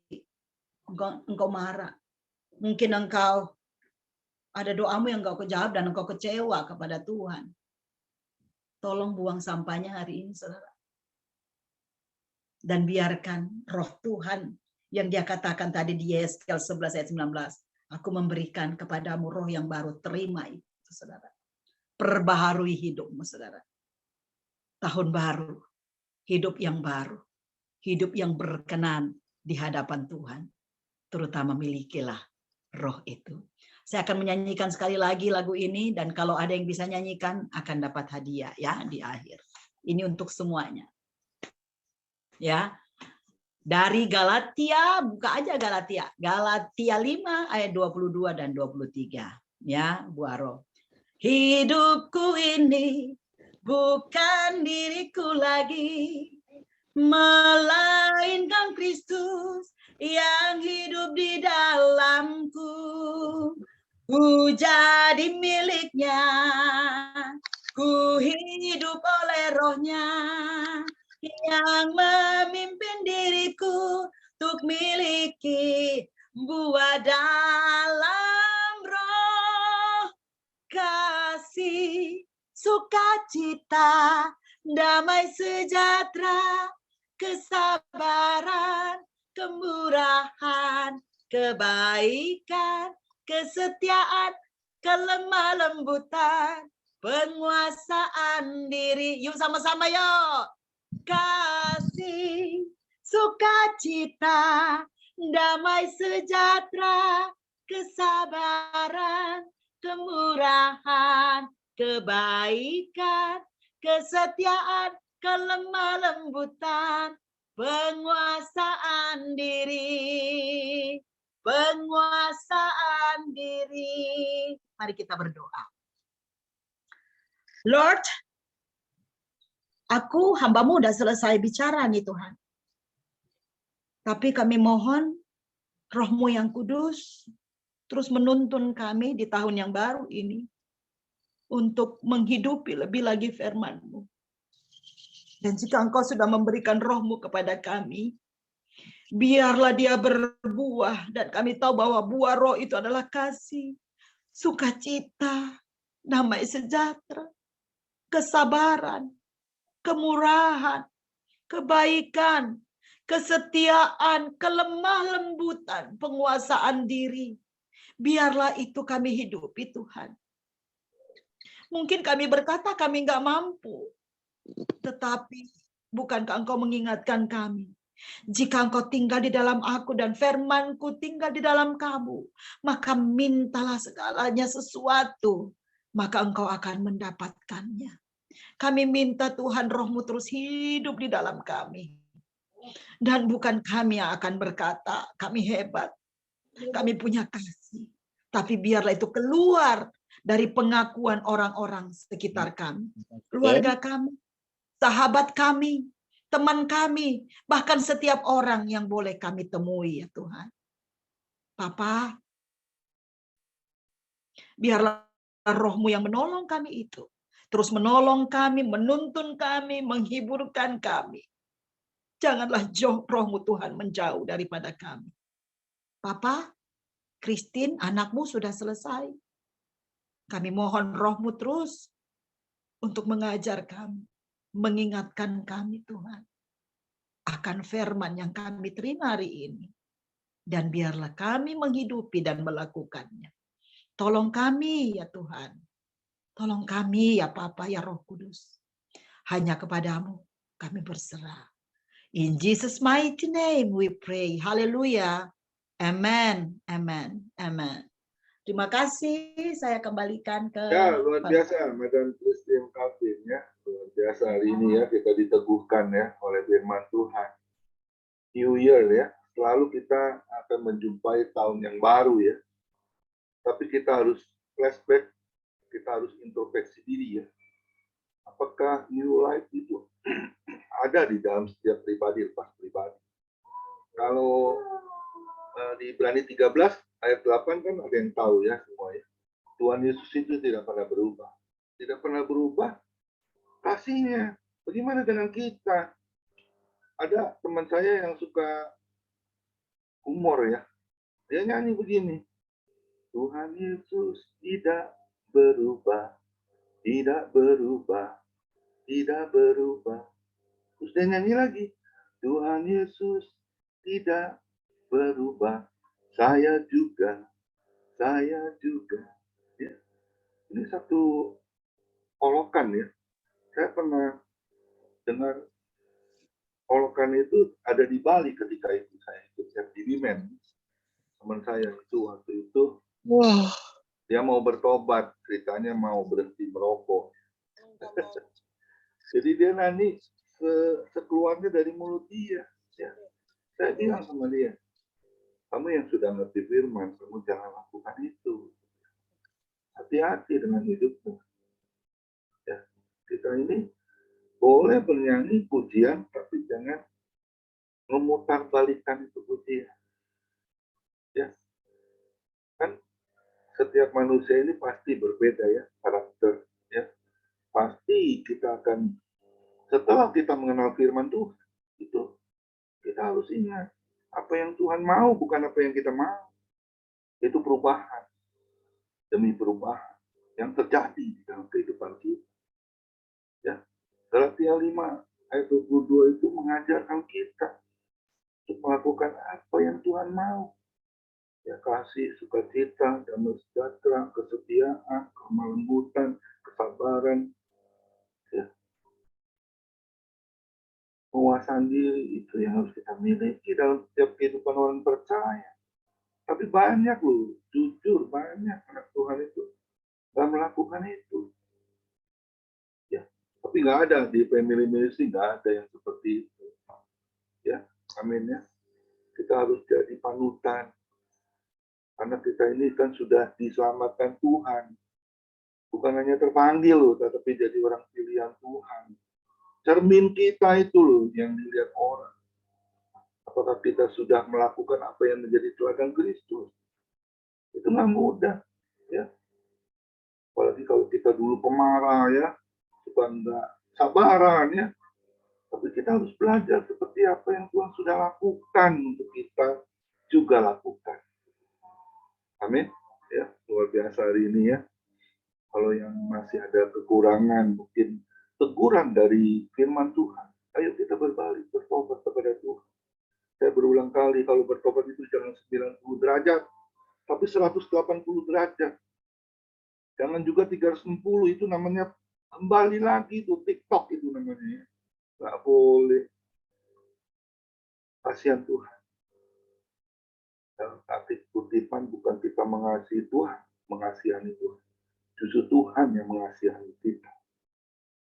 engkau marah, mungkin engkau ada doamu yang engkau jawab dan engkau kecewa kepada Tuhan. Tolong buang sampahnya hari ini, saudara. Dan biarkan roh Tuhan yang Dia katakan tadi di Yesaya 11 ayat 19. Aku memberikan kepadamu roh yang baru, terima itu, saudara. Perbaharui hidupmu, saudara. Tahun baru, hidup yang baru, hidup yang berkenan di hadapan Tuhan. Terutama milikilah roh itu. Saya akan menyanyikan sekali lagi lagu ini, dan kalau ada yang bisa nyanyikan akan dapat hadiah ya di akhir. Ini untuk semuanya. Ya. Dari Galatia, buka aja Galatia. Galatia 5 ayat 22 dan 23. Ya, Bu Aro. Hidupku ini bukan diriku lagi, melainkan Kristus yang hidup di dalamku. Ku jadi miliknya, ku hidup oleh rohnya, yang memimpin diriku untuk miliki buah dalam roh. Kasih, sukacita, damai sejahtera, kesabaran, kemurahan, kebaikan, kesetiaan, kelemah lembutan, penguasaan diri. Yuk sama-sama yuk. Kasih, sukacita, damai sejahtera, kesabaran, kemurahan, kebaikan, kesetiaan, kelemah lembutan, penguasaan diri. Penguasaan diri. Mari kita berdoa. Lord, aku hambamu udah selesai bicara nih Tuhan. Tapi kami mohon Roh-Mu yang kudus terus menuntun kami di tahun yang baru ini untuk menghidupi lebih lagi firman-Mu. Dan jika Engkau sudah memberikan Roh-Mu kepada kami, biarlah dia berbuah, dan kami tahu bahwa buah roh itu adalah kasih, sukacita, damai sejahtera, kesabaran, kemurahan, kebaikan, kesetiaan, kelemah lembutan, penguasaan diri. Biarlah itu kami hidupi Tuhan. Mungkin kami berkata kami nggak mampu, tetapi bukankah Engkau mengingatkan kami? Jika Engkau tinggal di dalam aku dan firman-Ku tinggal di dalam kamu, maka mintalah segalanya sesuatu, maka Engkau akan mendapatkannya. Kami minta Tuhan Roh-Mu terus hidup di dalam kami. Dan bukan kami yang akan berkata, kami hebat, kami punya kasih. Tapi biarlah itu keluar dari pengakuan orang-orang sekitar kami. Keluarga kami, sahabat kami, teman kami, bahkan setiap orang yang boleh kami temui ya Tuhan. Papa, biarlah roh-Mu yang menolong kami itu. Terus menolong kami, menuntun kami, menghiburkan kami. Janganlah roh-Mu Tuhan menjauh daripada kami. Papa, Christine, anakmu sudah selesai. Kami mohon roh-Mu terus untuk mengajar kami, mengingatkan kami Tuhan akan firman yang kami terima hari ini. Dan biarlah kami menghidupi dan melakukannya. Tolong kami ya Tuhan. Tolong kami ya Papa ya Roh Kudus. Hanya kepadamu kami berserah. In Jesus mighty name we pray. Haleluya. Amen. Amen. Amen. Terima kasih. Saya kembalikan ke Ya, luar biasa, Madam Christine Calvin ya. Luar biasa hari ini ya, kita diteguhkan ya oleh firman Tuhan. New Year ya, selalu kita akan menjumpai tahun yang baru ya. Tapi kita harus flashback, kita harus introspeksi diri ya. Apakah new life itu ada di dalam setiap pribadi, lepas pribadi. Kalau di Ibrani 13 ayat 8 kan ada yang tahu ya semua ya. Tuhan Yesus itu tidak pernah berubah. Tidak pernah berubah kasihnya. Bagaimana dengan kita? Ada teman saya yang suka humor ya. Dia nyanyi begini. Tuhan Yesus tidak berubah. Tidak berubah. Tidak berubah. Terus dia nyanyi lagi. Tuhan Yesus tidak berubah. Saya juga. Saya juga. Ya. Ini satu olokan ya. Saya pernah dengar olokan itu ada di Bali ketika itu saya ikut FDB Men. Teman saya itu waktu itu, dia mau bertobat, ceritanya mau berhenti merokok. Jadi dia nyanyi sekeluarnya dari mulut dia. Ya. Saya bilang sama dia, kamu yang sudah ngerti firman, kamu jangan lakukan itu. Hati-hati dengan hidupmu. Ya. Kita ini boleh bernyanyi pujian, tapi jangan memutarbalikkan itu pujian. Ya. Kan setiap manusia ini pasti berbeda ya karakter. Ya. Pasti kita akan, setelah kita mengenal firman Tuhan, itu kita harus ingat apa yang Tuhan mau, bukan apa yang kita mau. Itu perubahan demi perubahan yang terjadi di dalam kehidupan kita. Ya. Galatia 5 ayat 22 itu mengajarkan kita untuk melakukan apa yang Tuhan mau. Ya, kasih, sukacita, damai sejahtera, kesetiaan, kelemah lembutan, kesabaran, ya. Penguasaan diri itu yang harus kita miliki dalam setiap kehidupan orang percaya. Tapi banyak loh, jujur banyak anak Tuhan itu nggak melakukan itu. Ya, tapi nggak ada di family ministry, nggak ada yang seperti itu. Ya, amin ya. Kita harus jadi panutan. Karena kita ini kan sudah diselamatkan Tuhan. Bukan hanya terpanggil loh, tetapi jadi orang pilihan Tuhan. Cermin kita itu loh yang dilihat orang. Apakah kita sudah melakukan apa yang menjadi teladan Kristus? Itu nggak mudah, ya. Apalagi kalau kita dulu pemarah ya, suka nggak sabaran ya. Tapi kita harus belajar seperti apa yang Tuhan sudah lakukan untuk kita juga lakukan. Amin. Ya, luar biasa hari ini ya. Kalau yang masih ada kekurangan, mungkin teguran dari firman Tuhan, ayo kita berbalik, bertobat kepada Tuhan. Saya berulang kali, kalau bertobat itu jangan 90 derajat, tapi 180 derajat. Jangan juga 360, itu namanya kembali lagi, itu TikTok itu namanya. Nggak boleh. Kasihan Tuhan. Dalam arti kutipan bukan kita mengasihi Tuhan, mengasihani Tuhan. Justru Tuhan yang mengasihani kita.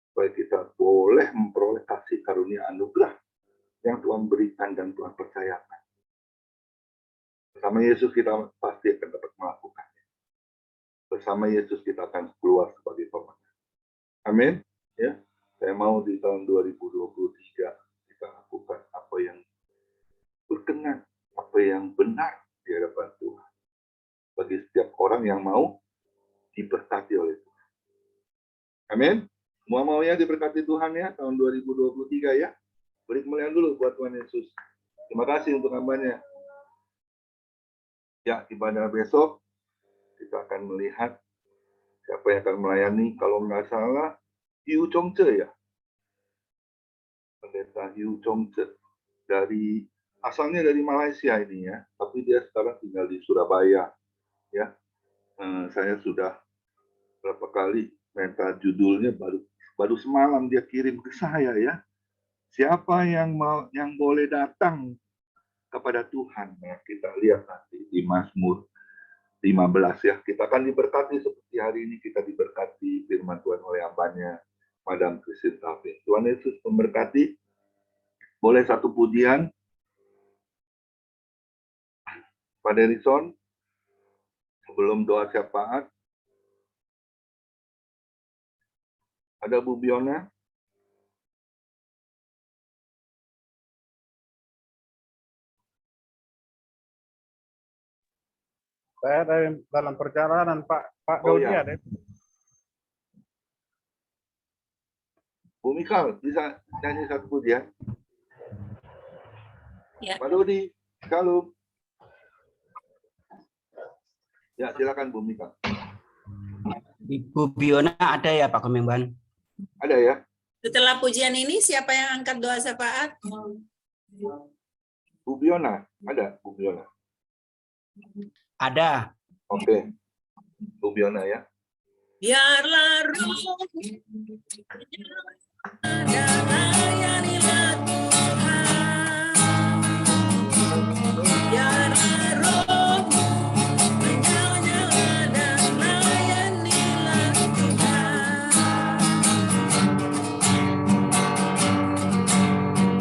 Supaya kita boleh memperoleh kasih karunia anugerah yang Tuhan berikan dan Tuhan percayakan. Bersama Yesus kita pasti akan dapat melakukannya. Bersama Yesus kita akan keluar sebagai pemenang. Amin. Ya, saya mau di tahun 2023 kita lakukan apa yang berkenan, apa yang benar di hadapan Tuhan. bagi setiap orang yang mau diberkati oleh Tuhan. Amin. Semua mau ya diberkati Tuhan ya tahun 2023 ya. Beri kemuliaan dulu buat Tuhan Yesus. Terima kasih untuk hambanya. Ya, ibadah besok kita akan melihat siapa yang akan melayani. Kalau nggak salah, Hiu Chongce ya. Pendeta Hiu Chongce. Asalnya dari Malaysia ini ya. Tapi dia sekarang tinggal di Surabaya. Ya, saya sudah berapa kali minta judulnya, baru semalam dia kirim ke saya ya. Siapa yang boleh datang kepada Tuhan? Nah, kita lihat nanti di Mazmur 15 ya. Kita akan diberkati seperti hari ini kita diberkati firman Tuhan oleh hambanya Madam Christine Taufik. Tuhan Yesus memberkati. Boleh satu pujian Pak Derison sebelum doa syafaat. Ada Bu Biona. Saya dalam perjalanan Pak Oh, Dodi ya. ada. Bu Mikal, bisa nyanyi satu pujian? Ya. Pak Dodi, shalom. Ya, silakan Bu Mikal. Ibu Biona ada ya Pak Komengban? Ada ya? Setelah pujian ini, siapa yang angkat doa syafaat? Bu Biona, ada Bu Biona. Ada. Oke. Bu Biona ya. Biarlah roh dan layanilah Tuhan. Biarlah rohmu menyala-nyala dan layanilah Tuhan.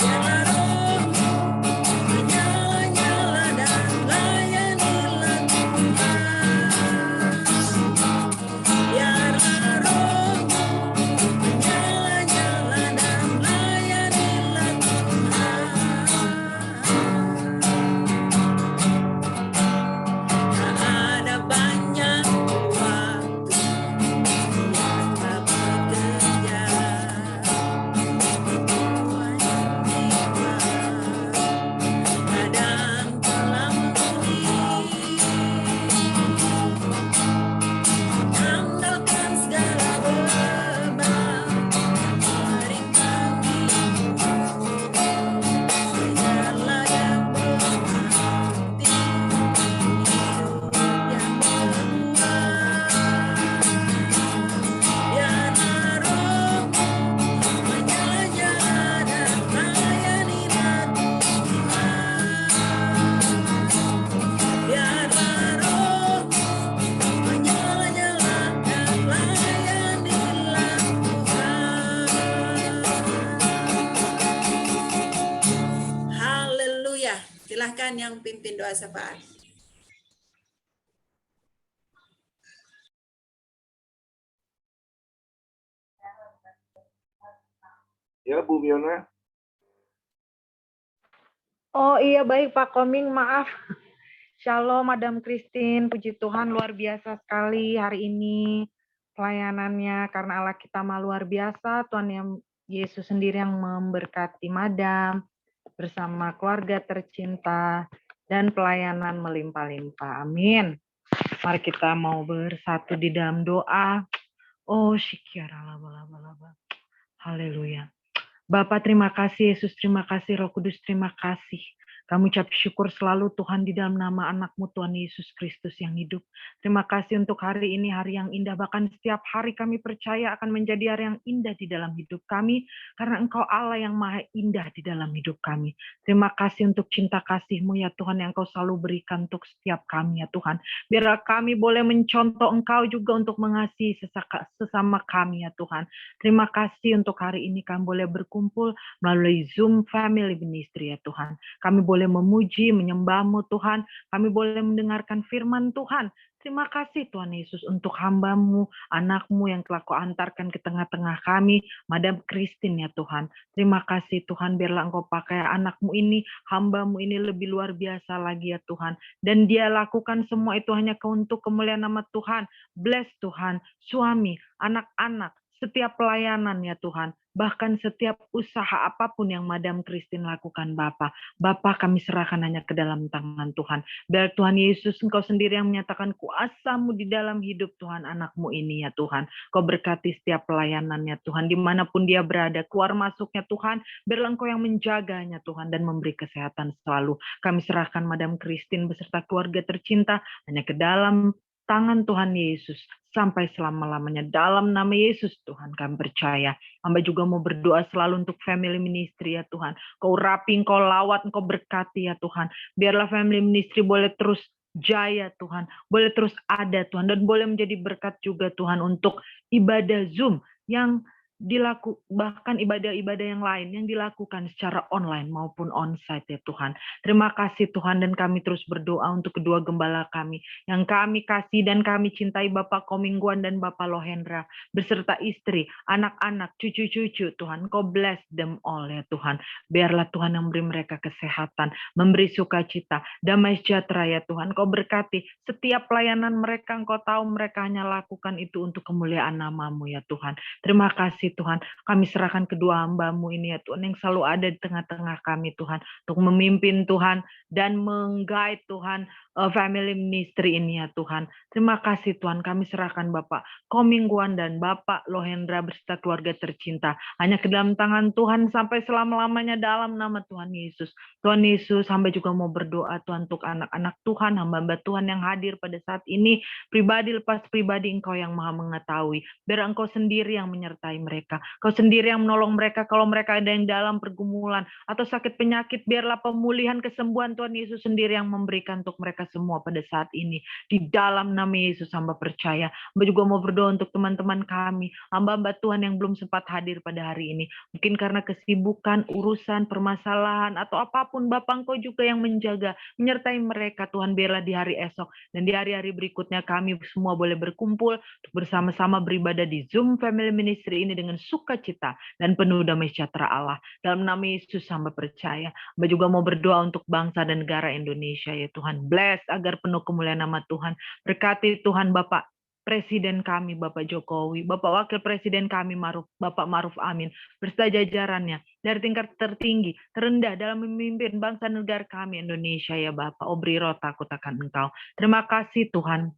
Biarlah rohmu menyala-nyala dan layanilah Tuhan. Biarlah rohmu menyala-nyala dan layanilah Tuhan. Tak ada banyak waktu yang tak bekerja. Tuhan jiwa kadang telah pulih. Andalkan segala beban, berikan dirimu. Biarlah yang berarti hidup yang berbuah. Biarlah rohmu menyala-nyala dan layanilah Tuhan. Biarlah rohmu menyala-nyala dan layanilah Tuhan. Haleluya. Silahkan yang pimpin doa syafaat. Ya Bu Biona. Oh iya baik Pak Koming, maaf. Shalom Madam Christine, puji Tuhan luar biasa sekali hari ini pelayanannya karena Allah kita mah luar biasa. Tuhan yang Yesus sendiri yang memberkati Madam bersama keluarga tercinta dan pelayanan melimpah-limpah. Amin. Mari kita mau bersatu di dalam doa. Oh syikiara laba-laba. Haleluya. Bapak terima kasih, Yesus terima kasih, Roh Kudus terima kasih. Kami ucap syukur selalu Tuhan di dalam nama anak-Mu Tuhan Yesus Kristus yang hidup. Terima kasih untuk hari ini, hari yang indah. Bahkan setiap hari kami percaya akan menjadi hari yang indah di dalam hidup kami. Karena Engkau Allah yang maha indah di dalam hidup kami. Terima kasih untuk cinta kasih-Mu ya Tuhan yang Engkau selalu berikan untuk setiap kami ya Tuhan. Biarlah kami boleh mencontoh Engkau juga untuk mengasihi sesama kami ya Tuhan. Terima kasih untuk hari ini kami boleh berkumpul melalui Zoom Family Ministry ya Tuhan. Kami boleh boleh memuji, menyembah-Mu Tuhan. Kami boleh mendengarkan firman Tuhan. Terima kasih Tuhan Yesus untuk hamba-Mu, anak-Mu yang telah Kau antarkan ke tengah-tengah kami, Madam Christine ya Tuhan. Terima kasih Tuhan, biarlah Engkau pakai anak-Mu ini, hamba-Mu ini lebih luar biasa lagi ya Tuhan. Dan dia lakukan semua itu hanya untuk kemuliaan nama Tuhan. Bless Tuhan, suami, anak-anak, setiap pelayanan ya Tuhan. Bahkan setiap usaha apapun yang Madam Christine lakukan Bapa. Bapa kami serahkan hanya ke dalam tangan Tuhan. Biar Tuhan Yesus Engkau sendiri yang menyatakan kuasa-Mu di dalam hidup Tuhan anak-Mu ini ya Tuhan. Kau berkati setiap pelayanannya Tuhan. Dimanapun dia berada, keluar masuknya Tuhan. Biarlah Engkau yang menjaganya Tuhan dan memberi kesehatan selalu. Kami serahkan Madam Christine beserta keluarga tercinta hanya ke dalam tangan Tuhan Yesus sampai selama-lamanya. Dalam nama Yesus Tuhan kami percaya. Hamba juga mau berdoa selalu untuk family ministry ya Tuhan. Kau rapi, Engkau lawat, Engkau berkati ya Tuhan. Biarlah family ministry boleh terus jaya Tuhan. Boleh terus ada Tuhan. Dan boleh menjadi berkat juga Tuhan untuk ibadah Zoom yang bahkan ibadah-ibadah yang lain yang dilakukan secara online maupun onsite ya Tuhan. Terima kasih Tuhan, dan kami terus berdoa untuk kedua gembala kami yang kami kasih dan kami cintai, Bapak Komingguan dan Bapak Lohendra beserta istri, anak-anak, cucu-cucu Tuhan. Kau bless them all ya Tuhan. Biarlah Tuhan yang memberi mereka kesehatan, memberi sukacita, damai sejahtera ya Tuhan. Kau berkati setiap pelayanan mereka. Engkau tahu mereka hanya lakukan itu untuk kemuliaan nama-Mu ya Tuhan. Terima kasih Tuhan, kami serahkan kedua hamba-Mu ini ya Tuhan, yang selalu ada di tengah-tengah kami Tuhan, untuk memimpin Tuhan, dan meng-guide Tuhan, family ministry ini ya Tuhan. Terima kasih Tuhan, kami serahkan Bapak Komingguan dan Bapak Lohendra beserta keluarga tercinta, hanya ke dalam tangan Tuhan sampai selama-lamanya dalam nama Tuhan Yesus. Tuhan Yesus, hamba juga mau berdoa Tuhan untuk anak-anak Tuhan, hamba-hamba Tuhan yang hadir pada saat ini, pribadi lepas pribadi, Engkau yang maha mengetahui. Biar Engkau sendiri yang menyertai mereka. Kau sendiri yang menolong mereka kalau mereka ada yang dalam pergumulan atau sakit penyakit. Biarlah pemulihan kesembuhan Tuhan Yesus sendiri yang memberikan untuk mereka semua pada saat ini. Di dalam nama Yesus hamba percaya. Hamba juga mau berdoa untuk teman-teman kami, hamba-hamba Tuhan yang belum sempat hadir pada hari ini. Mungkin karena kesibukan, urusan, permasalahan, atau apapun, Bapak Engkau juga yang menjaga, menyertai mereka Tuhan. Biarlah di hari esok dan di hari-hari berikutnya kami semua boleh berkumpul untuk bersama-sama beribadah di Zoom Family Ministry ini dengan sukacita dan penuh damai sejahtera Allah. Dalam nama Yesus hamba percaya. Hamba juga mau berdoa untuk bangsa dan negara Indonesia ya Tuhan. Bless agar penuh kemuliaan nama Tuhan. Berkati Tuhan Bapak Presiden kami, Bapak Jokowi, Bapak Wakil Presiden kami, Bapak Maruf Amin, beserta jajarannya, dari tingkat tertinggi, terendah dalam memimpin bangsa negara kami Indonesia ya Bapak. Obri roh takut akan Engkau. Terima kasih Tuhan.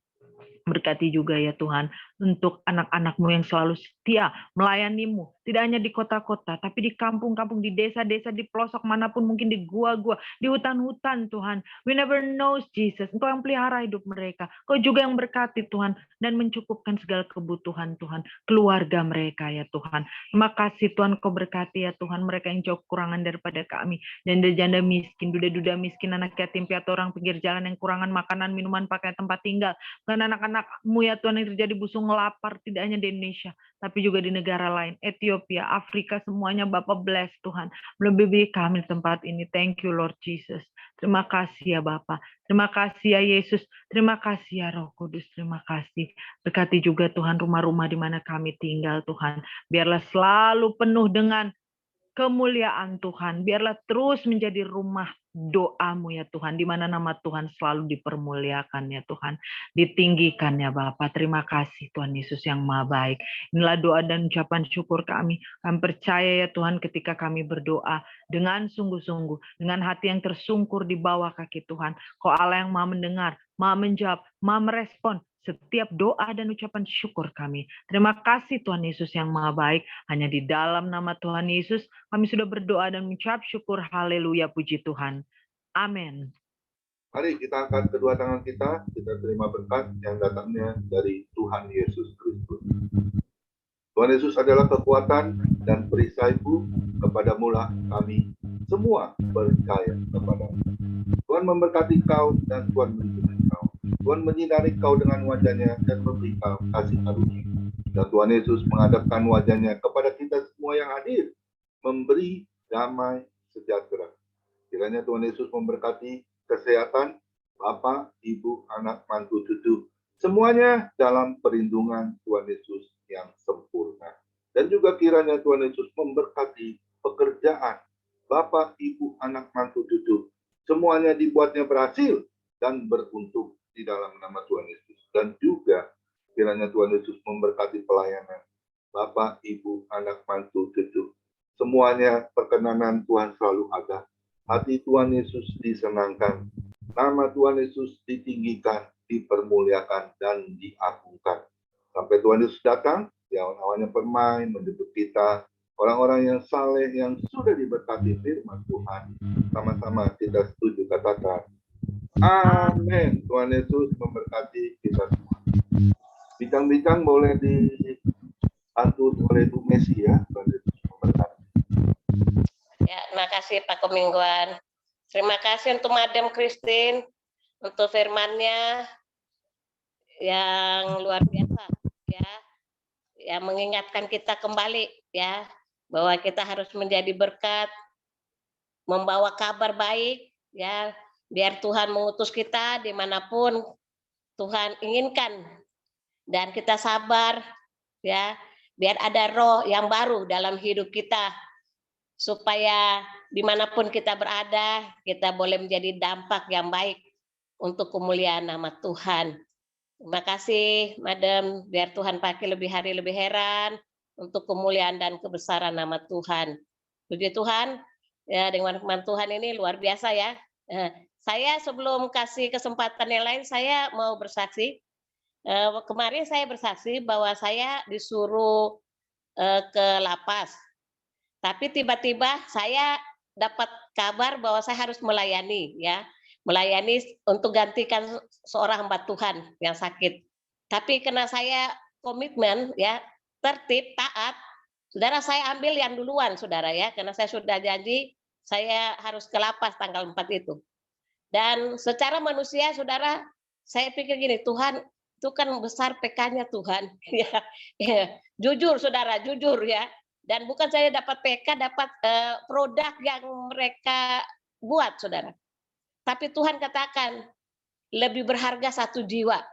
Berkati juga ya Tuhan untuk anak-anak-Mu yang selalu setia melayani-Mu, tidak hanya di kota-kota, tapi di kampung-kampung, di desa-desa, di pelosok manapun, mungkin di gua-gua, di hutan-hutan Tuhan. We never know Jesus, Engkau yang pelihara hidup mereka. Kau juga yang berkati Tuhan dan mencukupkan segala kebutuhan Tuhan, keluarga mereka ya Tuhan. Terima kasih Tuhan, Kau berkati ya Tuhan mereka yang jauh kekurangan daripada kami, janda-janda miskin, duda-duda miskin, anak yatim piatu, orang pinggir jalan yang kurangan makanan, minuman, pakaian, tempat tinggal, dan anak-anak-Mu ya Tuhan yang terjadi busung lapar, tidak hanya di Indonesia, tapi juga di negara lain, Ethiopia, Afrika, semuanya Bapak bless Tuhan, melebihi kami di tempat ini. Thank you Lord Jesus. Terima kasih ya Bapak. Terima kasih ya Yesus. Terima kasih ya Roh Kudus. Terima kasih. Berkati juga Tuhan rumah-rumah di mana kami tinggal Tuhan. Biarlah selalu penuh dengan kemuliaan Tuhan. Biarlah terus menjadi rumah doa-Mu ya Tuhan, di mana nama Tuhan selalu dipermuliakan ya Tuhan, ditinggikan ya Bapa. Terima kasih Tuhan Yesus yang maha baik. Inilah doa dan ucapan syukur kami. Kami percaya ya Tuhan ketika kami berdoa dengan sungguh-sungguh, dengan hati yang tersungkur di bawah kaki Tuhan. Kau Allah yang maha mendengar, maha menjawab, maha merespon setiap doa dan ucapan syukur kami. Terima kasih Tuhan Yesus yang maha baik. Hanya di dalam nama Tuhan Yesus kami sudah berdoa dan mengucap syukur. Haleluya, puji Tuhan. Amin. Mari kita angkat kedua tangan kita terima berkat yang datangnya dari Tuhan Yesus Kristus. Tuhan Yesus adalah kekuatan dan perisaiku, kepada mula kami semua percaya kepada. Tuhan memberkati kau dan Tuhan melindungi kau. Tuhan menyinari kau dengan wajahnya dan memberi kau kasih karunia. Dan Tuhan Yesus menghadapkan wajahnya kepada kita semua yang hadir, memberi damai sejahtera. Kiranya Tuhan Yesus memberkati kesehatan Bapak, Ibu, anak, mantu, cucu. Semuanya dalam perlindungan Tuhan Yesus yang sempurna. Dan juga kiranya Tuhan Yesus memberkati pekerjaan Bapak, Ibu, anak, mantu, cucu. Semuanya dibuatnya berhasil dan beruntung di dalam nama Tuhan Yesus. Dan juga kiranya Tuhan Yesus memberkati pelayanan Bapak, Ibu, anak, mantu, cucu. Semuanya perkenanan Tuhan selalu ada. Hati Tuhan Yesus disenangkan. Nama Tuhan Yesus ditinggikan, dipermuliakan, dan diagungkan. Sampai Tuhan Yesus datang, di awan-awannya bermain, menjemput kita, orang-orang yang saleh, yang sudah diberkati firman Tuhan. Sama-sama kita setuju, katakan, amin. Tuhan Yesus memberkati kita semua. Bincang-bincang boleh dibantu oleh Bu Messi ya. Tuhan Yesus memberkati. Ya, terima kasih Pak Komingguan. Terima kasih untuk Madam Christine untuk firman-Nya yang luar biasa ya. Yang mengingatkan kita kembali ya bahwa kita harus menjadi berkat, membawa kabar baik ya, biar Tuhan mengutus kita dimanapun Tuhan inginkan, dan kita sabar ya, biar ada roh yang baru dalam hidup kita, supaya dimanapun kita berada, kita boleh menjadi dampak yang baik untuk kemuliaan nama Tuhan. Terima kasih, Madam. Biar Tuhan pakai lebih hari lebih heran untuk kemuliaan dan kebesaran nama Tuhan. Puji Tuhan, ya dengan firman Tuhan ini luar biasa ya. Saya sebelum kasih kesempatan yang lain, saya mau bersaksi. Kemarin saya bersaksi bahwa saya disuruh ke lapas. Tapi tiba-tiba saya dapat kabar bahwa saya harus melayani ya, melayani untuk gantikan seorang hamba Tuhan yang sakit. Tapi karena saya komitmen ya, tertib, taat, saudara, saya ambil yang duluan saudara ya, karena saya sudah janji saya harus ke lapas tanggal 4 itu. Dan secara manusia saudara, saya pikir gini, Tuhan itu kan besar PK-nya Tuhan ya. Jujur saudara, jujur ya. Dan bukan saya dapat PK, dapat produk yang mereka buat, saudara. Tapi Tuhan katakan, lebih berharga 1 jiwa,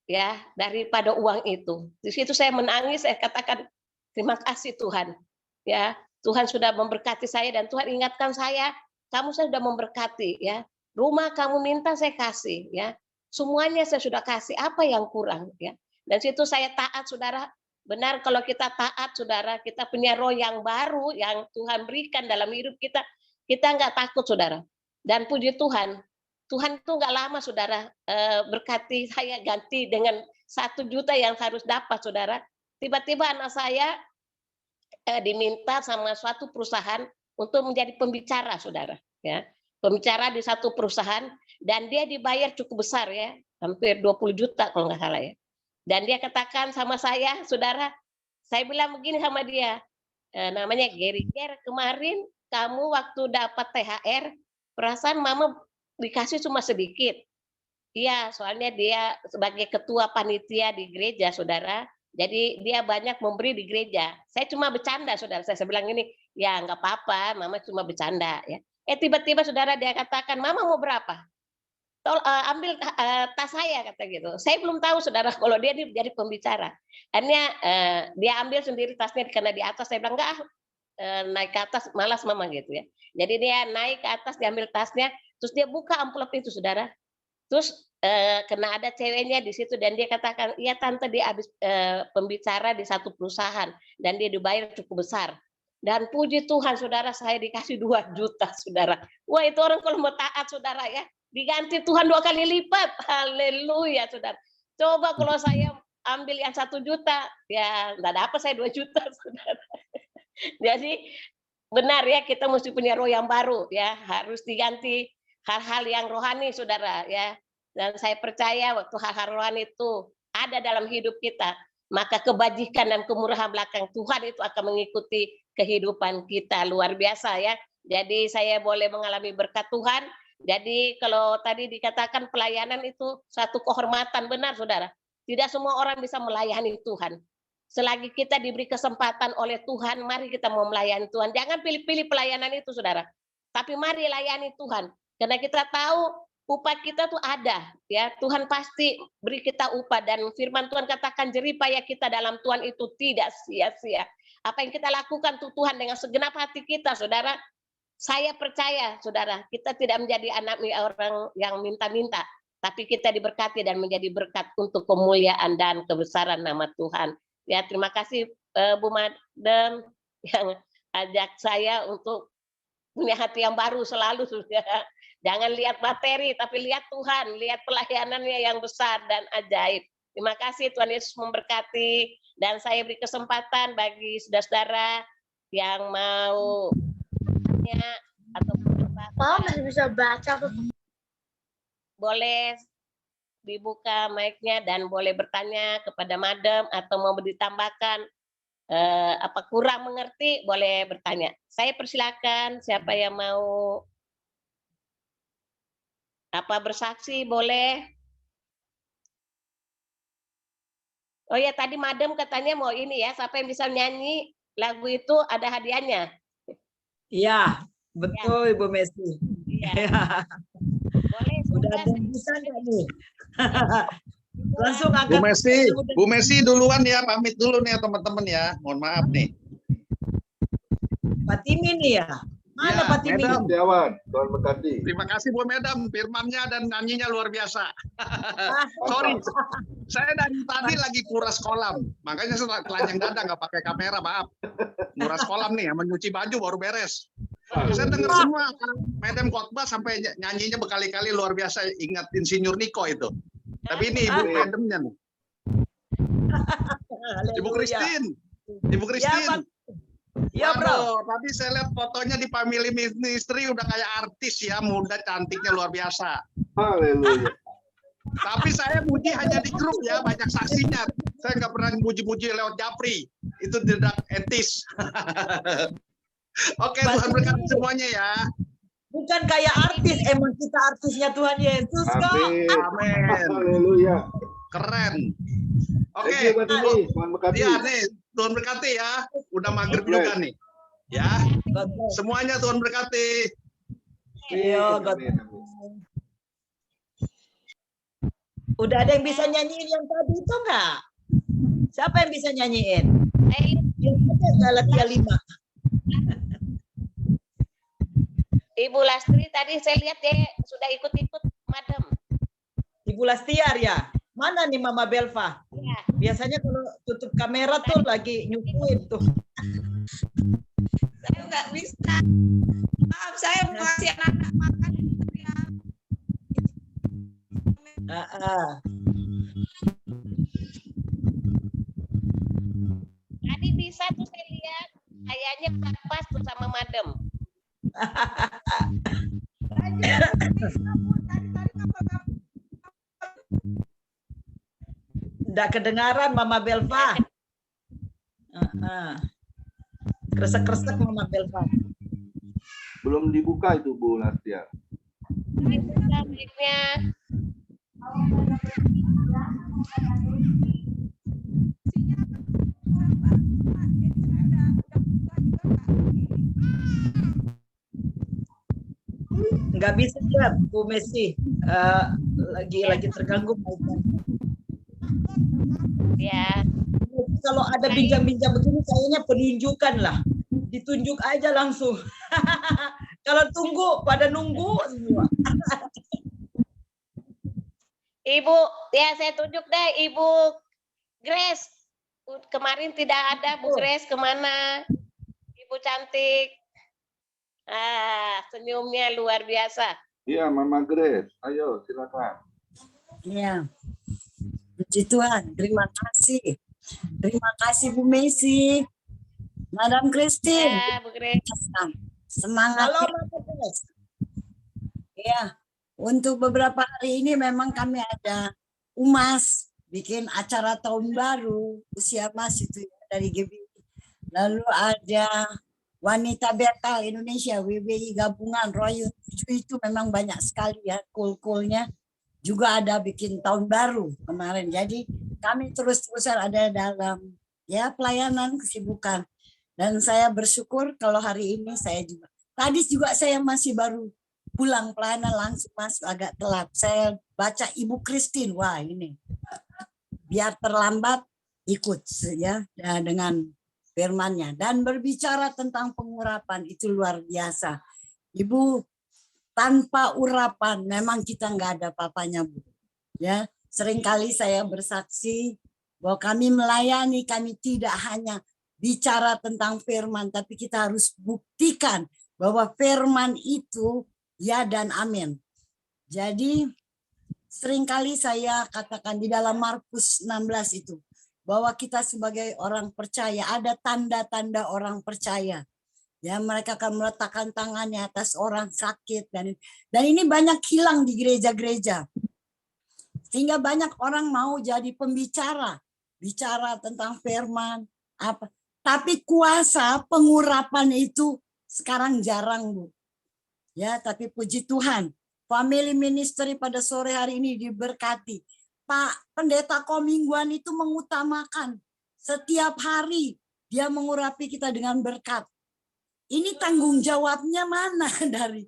ya, daripada uang itu. Di situ saya menangis, saya katakan, terima kasih Tuhan. Ya, Tuhan sudah memberkati saya, dan Tuhan ingatkan saya, kamu sudah memberkati, ya. Rumah kamu minta, saya kasih, ya. Semuanya saya sudah kasih, apa yang kurang, ya. Dan situ saya taat, saudara. Benar, kalau kita taat, saudara, kita punya roh yang baru yang Tuhan berikan dalam hidup kita, kita nggak takut, saudara. Dan puji Tuhan, Tuhan itu nggak lama, saudara, berkati saya ganti dengan 1 juta yang harus dapat, saudara. Tiba-tiba anak saya diminta sama suatu perusahaan untuk menjadi pembicara, saudara. Ya, pembicara di satu perusahaan, dan dia dibayar cukup besar ya, hampir 20 juta kalau nggak salah ya. Dan dia katakan sama saya, saudara, saya bilang begini sama dia, namanya Geri, kemarin kamu waktu dapat THR, perasaan mama dikasih cuma sedikit. Iya, soalnya dia sebagai ketua panitia di gereja, saudara, jadi dia banyak memberi di gereja. Saya cuma bercanda, saudara, saya bilang ini, ya nggak apa-apa, mama cuma bercanda. Ya. Tiba-tiba saudara dia katakan, mama mau berapa? Ambil tas saya, kata gitu. Saya belum tahu saudara kalau dia jadi pembicara. Akhirnya dia ambil sendiri tasnya karena di atas. Saya bilang enggak, naik ke atas malas mama gitu ya. Jadi dia naik ke atas, diambil tasnya, terus dia buka amplop itu saudara. Terus kena ada ceweknya di situ, dan dia katakan, iya tante, dia habis pembicara di satu perusahaan dan dia dibayar cukup besar. Dan puji Tuhan saudara, saya dikasih 2 juta saudara. Wah, itu orang kalau mau taat saudara ya, diganti Tuhan 2 kali lipat. Haleluya, saudara. Coba kalau saya ambil yang 1 juta, ya nggak dapat saya 2 juta, saudara. Jadi benar ya, kita mesti punya roh yang baru ya, harus diganti hal-hal yang rohani, saudara ya. Dan saya percaya waktu hal-hal rohani itu ada dalam hidup kita, maka kebajikan dan kemurahan belakang Tuhan itu akan mengikuti kehidupan kita, luar biasa ya. Jadi saya boleh mengalami berkat Tuhan. Jadi kalau tadi dikatakan pelayanan itu satu kehormatan, benar saudara. Tidak semua orang bisa melayani Tuhan. Selagi kita diberi kesempatan oleh Tuhan, mari kita mau melayani Tuhan. Jangan pilih-pilih pelayanan itu saudara. tapi mari layani Tuhan. Karena kita tahu upah kita tuh ada, ya. Tuhan pasti beri kita upah, dan firman Tuhan katakan jerih payah kita dalam Tuhan itu tidak sia-sia. Apa yang kita lakukan tuh Tuhan dengan segenap hati kita, saudara. Saya percaya, saudara, kita tidak menjadi anak orang yang minta-minta, tapi kita diberkati dan menjadi berkat untuk kemuliaan dan kebesaran nama Tuhan. Ya, terima kasih Bu Madam yang ajak saya untuk punya hati yang baru selalu, saudara. Jangan lihat materi, tapi lihat Tuhan, lihat pelayanannya yang besar dan ajaib. Terima kasih, Tuhan Yesus memberkati. Dan saya beri kesempatan bagi saudara-saudara yang mau atau masih bisa baca. Boleh dibuka mic-nya dan boleh bertanya kepada Madam, atau mau ditambahkan apa kurang mengerti, boleh bertanya. Saya persilakan, siapa yang mau apa bersaksi boleh. Oh ya, tadi Madam katanya mau ini ya, siapa yang bisa nyanyi lagu itu ada hadiahnya. Iya, betul Ibu Messi. Iya. Boleh. Udah ada yang bisa nggak nih? Langsung angkat. Bu Messi duluan ya, pamit dulu nih teman-teman ya. Mohon maaf nih. Pak Timi nih ya. Mana Pak Timi? Setiawan, Tuhan berkati. Terima kasih Bu Madam, firmannya dan nyanyinya luar biasa. Sorry, saya dari tadi lagi kuras kolam, makanya telanjang dada nggak pakai kamera, maaf. Kuras kolam nih, menyuci baju baru beres. Saya dengar semua Madam khotbah sampai nyanyinya berkali-kali luar biasa, ingat Insinyur Niko itu. Tapi ini Ibu Madamnya nih. Ibu Christine. Ibu Christine. Ya bro, tadi saya lihat fotonya di Family Ministry udah kayak artis ya, muda cantiknya luar biasa. Haleluya. Tapi saya muji hanya di grup ya, banyak saksinya. Saya nggak pernah muji-muji lewat Japri, itu tidak etis. Oke, Tuhan berkati semuanya ya. bukan kayak artis, emang kita artisnya Tuhan Yesus kok. Amin. Haleluya. Keren. Oke. Tuhan berkati. Iya nih, Tuhan berkati ya. Udah maghrib juga nih. Ya. Semuanya Tuhan berkati. Iya, udah ada yang bisa nyanyiin yang tadi itu enggak? Siapa yang bisa nyanyiin? Galatia 5. Ibu Lastri tadi saya lihat dia sudah ikut-ikut Madam. Ibu Lastiar ya? Mana nih Mama Belva? Ya. Biasanya kalau tutup kamera tuh lagi nyukuin tuh. Saya nggak bisa. Maaf, saya mau kasih anak-anak makan. Tadi bisa tuh saya lihat kayaknya pas tuh sama Madam. Nggak kedengaran Mama Belva. Kresek-kresek Mama Belva. Belum dibuka itu Bu Nastia. Dibuka mic-nya. Nggak bisa ya Bu Messi. Lagi terganggu. Ya. Kalau ada bincang-bincang begini kayaknya penunjukan lah. Ditunjuk aja langsung. Kalau tunggu pada nunggu semua. Ibu, ya saya tunjuk deh Ibu Grace. Kemarin tidak ada Bu Grace, kemana? Ibu cantik. Senyumnya luar biasa. Iya, Mama Grace. Ayo, silakan. Iya. Puji Tuhan, terima kasih. Terima kasih Bu Messi. Madam Christine. Ya, Bu Grace. Semangat. Halo, ya, untuk beberapa hari ini memang kami ada UMAS bikin acara tahun baru usia mas itu dari GBI. Lalu ada Wanita Betal Indonesia WBI gabungan Royal itu memang banyak sekali ya cool-coolnya. Juga ada bikin tahun baru kemarin. Jadi kami terus-terusan ada dalam ya pelayanan kesibukan. Dan saya bersyukur kalau hari ini saya juga Tadi juga saya masih baru pulang pelayanan langsung masuk agak telat. Saya baca Ibu Christine, wah ini biar terlambat ikut ya dengan firman-Nya dan berbicara tentang pengurapan itu luar biasa. Ibu, tanpa urapan memang kita nggak ada apa-apanya, Bu. Ya, seringkali saya bersaksi bahwa kami melayani, kami tidak hanya bicara tentang firman, tapi kita harus buktikan bahwa firman itu ya dan amin. Jadi seringkali saya katakan di dalam Markus 16 itu, bahwa kita sebagai orang percaya, ada tanda-tanda orang percaya. Ya, mereka akan meletakkan tangannya atas orang sakit dan ini banyak hilang di gereja-gereja. Sehingga banyak orang mau jadi pembicara, bicara tentang firman apa. Tapi kuasa pengurapan itu sekarang jarang, Bu. Ya, tapi puji Tuhan, family ministry pada sore hari ini diberkati. Pak Pendeta Komingguan itu mengutamakan setiap hari dia mengurapi kita dengan berkat. Ini tanggung jawabnya mana dari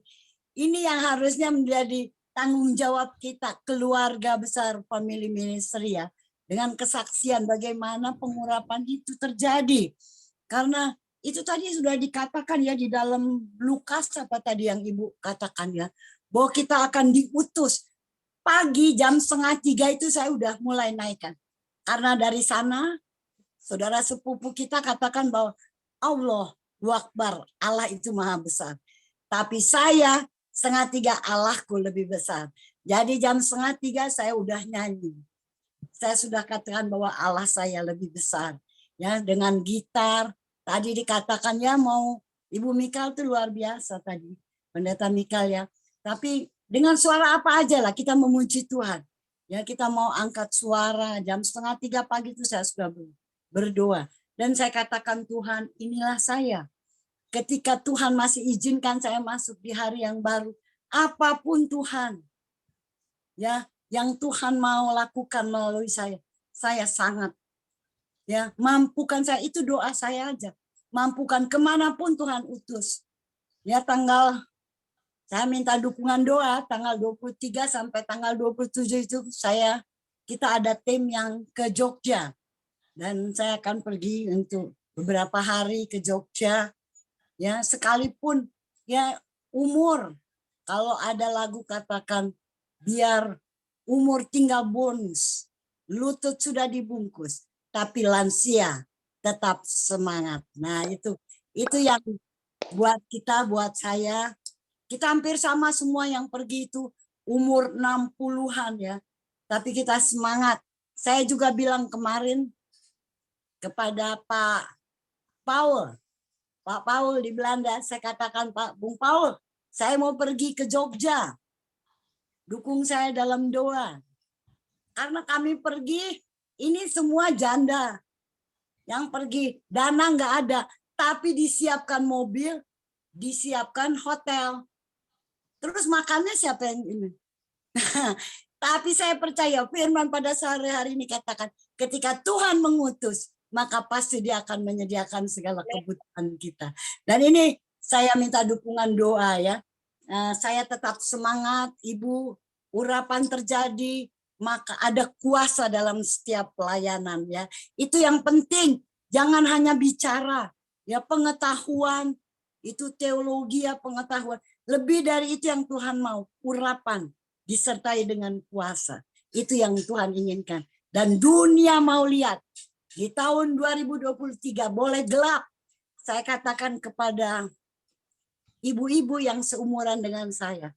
ini yang harusnya menjadi tanggung jawab kita, keluarga besar family ministry ya, dengan kesaksian bagaimana pengurapan itu terjadi. Karena itu tadi sudah dikatakan ya di dalam Lukas apa tadi yang Ibu katakan ya, bahwa kita akan diutus. Pagi jam 2:30 itu saya udah mulai naikkan. Karena dari sana saudara sepupu kita katakan bahwa Allahu Akbar, Allah itu maha besar. Tapi saya 2:30 Allahku lebih besar. Jadi jam 2:30 saya udah nyanyi. Saya sudah katakan bahwa Allah saya lebih besar. Ya, dengan gitar. Tadi dikatakan ya mau Ibu Mikal itu luar biasa tadi. Pendeta Mikal ya. Tapi dengan suara apa aja lah kita memuji Tuhan. Ya, kita mau angkat suara jam 2:30 pagi itu saya sudah berdoa. Dan saya katakan Tuhan, inilah saya. Ketika Tuhan masih izinkan saya masuk di hari yang baru, apapun Tuhan, ya, yang Tuhan mau lakukan melalui saya sangat, ya, mampukan saya, itu doa saya aja, mampukan kemanapun Tuhan utus. Ya, saya minta dukungan doa, tanggal 23 sampai tanggal 27 itu kita ada tim yang ke Jogja. Dan saya akan pergi untuk beberapa hari ke Jogja. Ya, sekalipun ya umur, kalau ada lagu katakan biar umur tinggal bonus, lutut sudah dibungkus, tapi lansia tetap semangat. Nah, itu yang buat kita, buat saya, kita hampir sama semua yang pergi itu umur 60-an ya. Tapi kita semangat. Saya juga bilang kemarin kepada Pak Paul di Belanda, saya katakan, Pak Bung Paul, saya mau pergi ke Jogja. Dukung saya dalam doa. Karena kami pergi, ini semua janda. Yang pergi, dana nggak ada. Tapi disiapkan mobil, disiapkan hotel. Terus makannya siapa yang ini? Tapi saya percaya firman pada sore hari ini katakan, ketika Tuhan mengutus, maka pasti dia akan menyediakan segala kebutuhan kita. Dan ini saya minta dukungan doa ya. Saya tetap semangat, Ibu, urapan terjadi, maka ada kuasa dalam setiap pelayanan ya. Itu yang penting, jangan hanya bicara, ya pengetahuan, itu teologi ya pengetahuan. Lebih dari itu yang Tuhan mau, urapan disertai dengan kuasa. Itu yang Tuhan inginkan. Dan dunia mau lihat. Di tahun 2023 boleh gelap. Saya katakan kepada ibu-ibu yang seumuran dengan saya.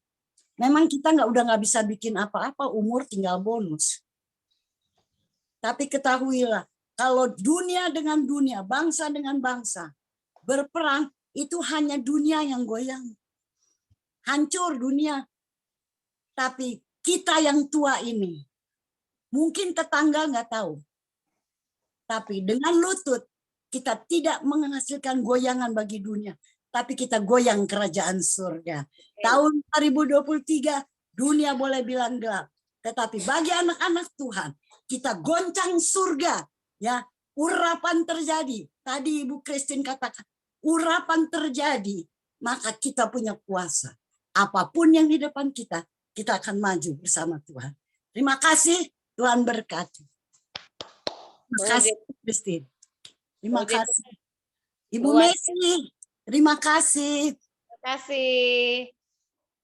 Memang kita udah nggak bisa bikin apa-apa, umur tinggal bonus. Tapi ketahuilah, kalau dunia dengan dunia, bangsa dengan bangsa, berperang, itu hanya dunia yang goyang. Hancur dunia. Tapi kita yang tua ini, mungkin tetangga nggak tahu. Tapi dengan lutut, kita tidak menghasilkan goyangan bagi dunia. Tapi kita goyang kerajaan surga. Tahun 2023, dunia boleh bilang gelap. Tetapi bagi anak-anak Tuhan, kita goncang surga. Ya, urapan terjadi. Tadi Ibu Christine katakan, urapan terjadi. maka kita punya kuasa. Apapun yang di depan kita akan maju bersama Tuhan. Terima kasih, Tuhan berkati. Terima kasih, Christine. Terima kasih. Ibu Messi, terima kasih. Terima kasih.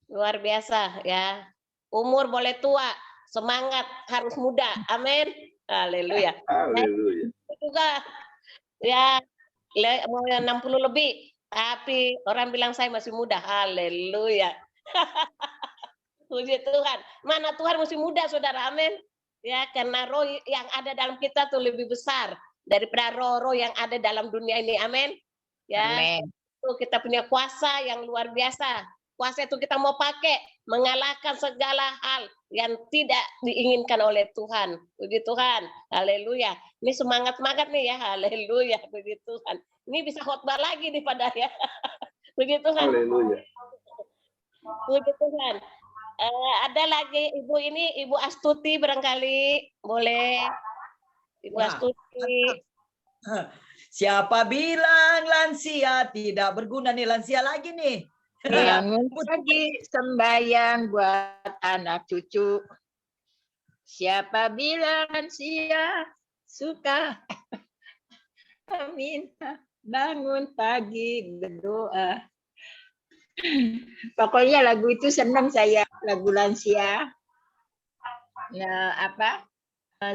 Luar biasa ya. Umur boleh tua, semangat harus muda. Amin. Haleluya. Haleluya. Juga ya mau 60 lebih, tapi orang bilang saya masih muda. Haleluya. Puji Tuhan. Mana Tuhan masih muda, saudara. Amin. Ya, karena roh yang ada dalam kita tuh lebih besar daripada roh-roh yang ada dalam dunia ini. Amin. Ya. Amin. Itu kita punya kuasa yang luar biasa. Kuasa itu kita mau pakai mengalahkan segala hal yang tidak diinginkan oleh Tuhan. Puji Tuhan. Haleluya. Ini semangat-semangat nih ya. Haleluya. Puji Tuhan. Ini bisa khotbah lagi nih pada ya. Puji Tuhan. Haleluya. Puji Tuhan. Ada lagi Ibu ini, Ibu Astuti barangkali boleh. Ibu Astuti. Siapa bilang lansia tidak berguna nih, lansia lagi nih. Bangun pagi sembahyang buat anak cucu. Siapa bilang lansia suka? Amin. Bangun pagi berdoa. Pokoknya lagu itu senang saya, lagu lansia. Nah,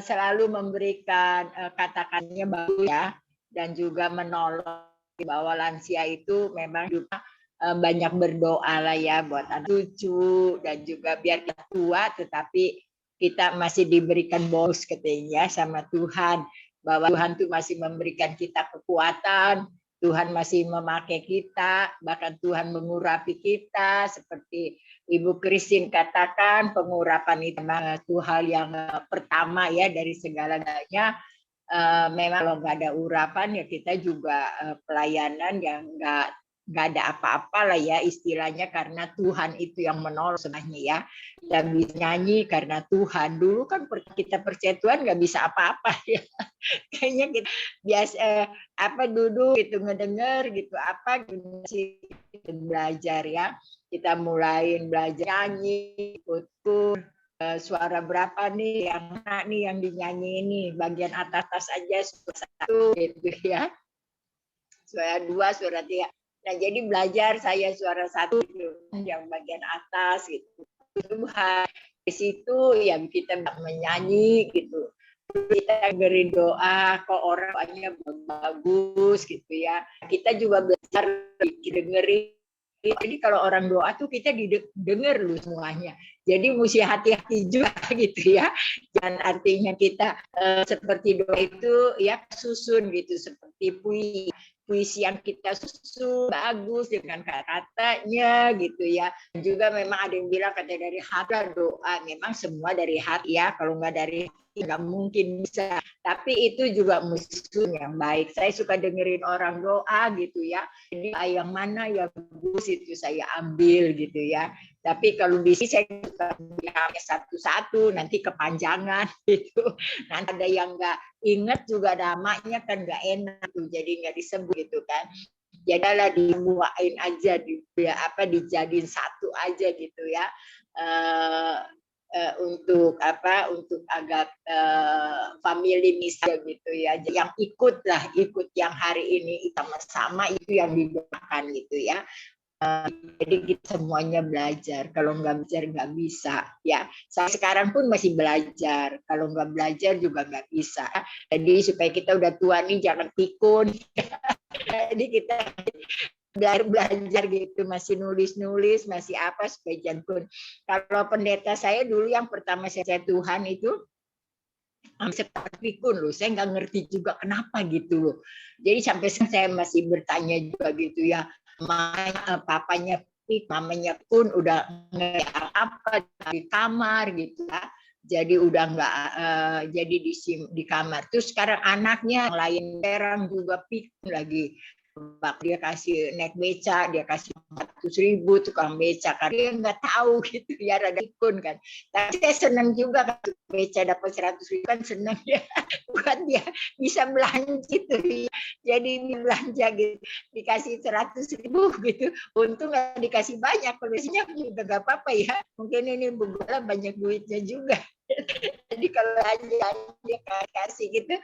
selalu memberikan katakannya bagus ya, dan juga menolong bahwa lansia itu memang juga banyak berdoa lah ya buat anak cucu, dan juga biar kita tua tetapi kita masih diberikan bonus katanya sama Tuhan, bahwa Tuhan tuh masih memberikan kita kekuatan. Tuhan masih memakai kita, bahkan Tuhan mengurapi kita, seperti Ibu Christine katakan, pengurapan itu memang hal yang pertama ya dari segala-galanya. Memang kalau nggak ada urapan ya kita juga pelayanan yang nggak ada apa-apa lah ya istilahnya, karena Tuhan itu yang menolong sebenarnya ya. Kita bisa nyanyi karena Tuhan. Dulu kan kita percaya Tuhan nggak bisa apa-apa ya. Kayaknya kita biasa duduk gitu ngedenger gitu masih belajar ya. Kita mulai belajar nyanyi, ikut suara berapa nih yang dinyanyi ini, bagian atas aja suara 1 gitu ya. Suara 2, suara 3. Nah, jadi belajar saya suara 1 gitu, yang bagian atas gitu. Tuhan di situ yang kita menyanyi gitu. Kita beri doa, kok orang banyak bagus gitu ya. Kita juga belajar dengerin. Jadi kalau orang doa tuh kita didengar loh semuanya. Jadi mesti hati-hati juga gitu ya. Dan artinya kita seperti doa itu ya susun gitu, seperti puisi yang kita susun bagus dengan kata-katanya gitu ya. Juga memang ada yang bilang katanya dari hati doa, memang semua dari hati ya. Kalau nggak dari hati nggak mungkin bisa. Tapi itu juga musuh yang baik. Saya suka dengerin orang doa gitu ya. Jadi yang mana yang bagus itu saya ambil gitu ya. Tapi kalau di sini saya suka bilangnya satu-satu, nanti kepanjangan gitu. Nanti ada yang nggak ingat juga namanya kan nggak enak tuh, jadi nggak disebut gitu kan. Jadilah dimuain aja, dijadiin satu aja gitu ya. Untuk agak family misalnya gitu ya, yang ikut yang hari ini sama-sama itu yang didoakan gitu ya. Jadi kita semuanya belajar, kalau nggak belajar nggak bisa ya. Saya sekarang pun masih belajar, kalau nggak belajar juga nggak bisa. Jadi supaya kita udah tua nih jangan pikun. Jadi kita belajar gitu, masih nulis masih supaya jangan pikun. Kalau pendeta saya dulu yang pertama saya Tuhan itu seperti pikun loh, saya nggak ngerti juga kenapa gitu loh. Jadi sampai saya masih bertanya juga gitu ya. Papanya mamanya pun udah di kamar gitu ya. Jadi udah nggak jadi di kamar. Terus sekarang anaknya yang lain terang juga pikun lagi. Dia kasih naik beca, dia kasih 400.000 tukang beca karena dia nggak tahu gitu ya, rada pikun kan. Tapi saya senang juga kan beca dapat 100.000 kan, senang ya buat dia bisa belanja gitu ya. Jadi ini belanja gitu dikasih 100.000 gitu, untung nggak dikasih banyak, kalau biasanya juga nggak apa-apa ya, mungkin ini Bu Gula banyak duitnya juga. Jadi kalau aja dia kasih gitu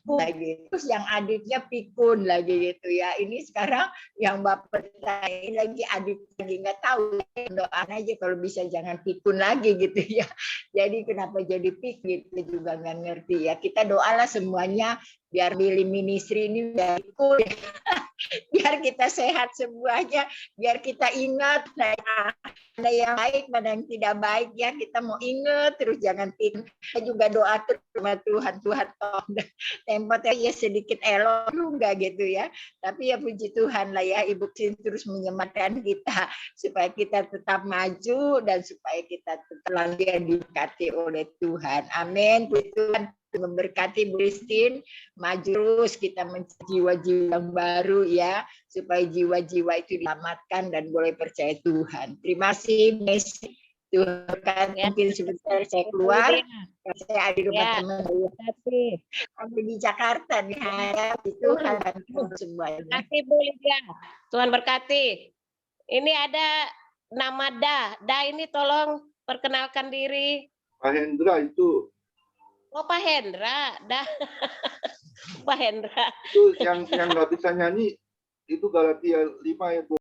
lagi, terus yang adiknya pikun lagi gitu ya. Ini sekarang yang bapak ini lagi adik lagi nggak tahu, doain aja kalau bisa jangan pikun lagi gitu ya. Jadi kenapa jadi pik gitu juga nggak ngerti ya. Kita doalah semuanya biar pilih ministry ini biar pikun biar kita sehat semuanya, biar kita ingat mana yang baik mana yang tidak baik ya, kita mau ingat terus jangan pikun. Kita juga doa terus sama Tuhan, Tuhan tempatnya ya sedikit elok juga gitu ya, tapi ya puji Tuhan lah ya, Ibu Sin terus menyemangatkan kita supaya kita tetap maju dan supaya kita tetap lagi diberkati oleh Tuhan. Amin. Puji Tuhan memberkati Bu Christine, maju terus kita mencari jiwa-jiwa yang baru ya, supaya jiwa-jiwa itu diselamatkan dan boleh percaya Tuhan. Terima kasih, Messi. Tuhan ya. Mungkin sebentar saya keluar, saya ada di rumah teman saya. Ada di Jakarta nih, harap Tuhan dan semuanya. Terima kasih Bu Lydia. Tuhan berkati. Ini ada nama Da ini tolong perkenalkan diri. Pak Hendra itu. Oh Pak Hendra, Pak Hendra. Itu yang nggak bisa nyanyi, itu Galatia 5 ayat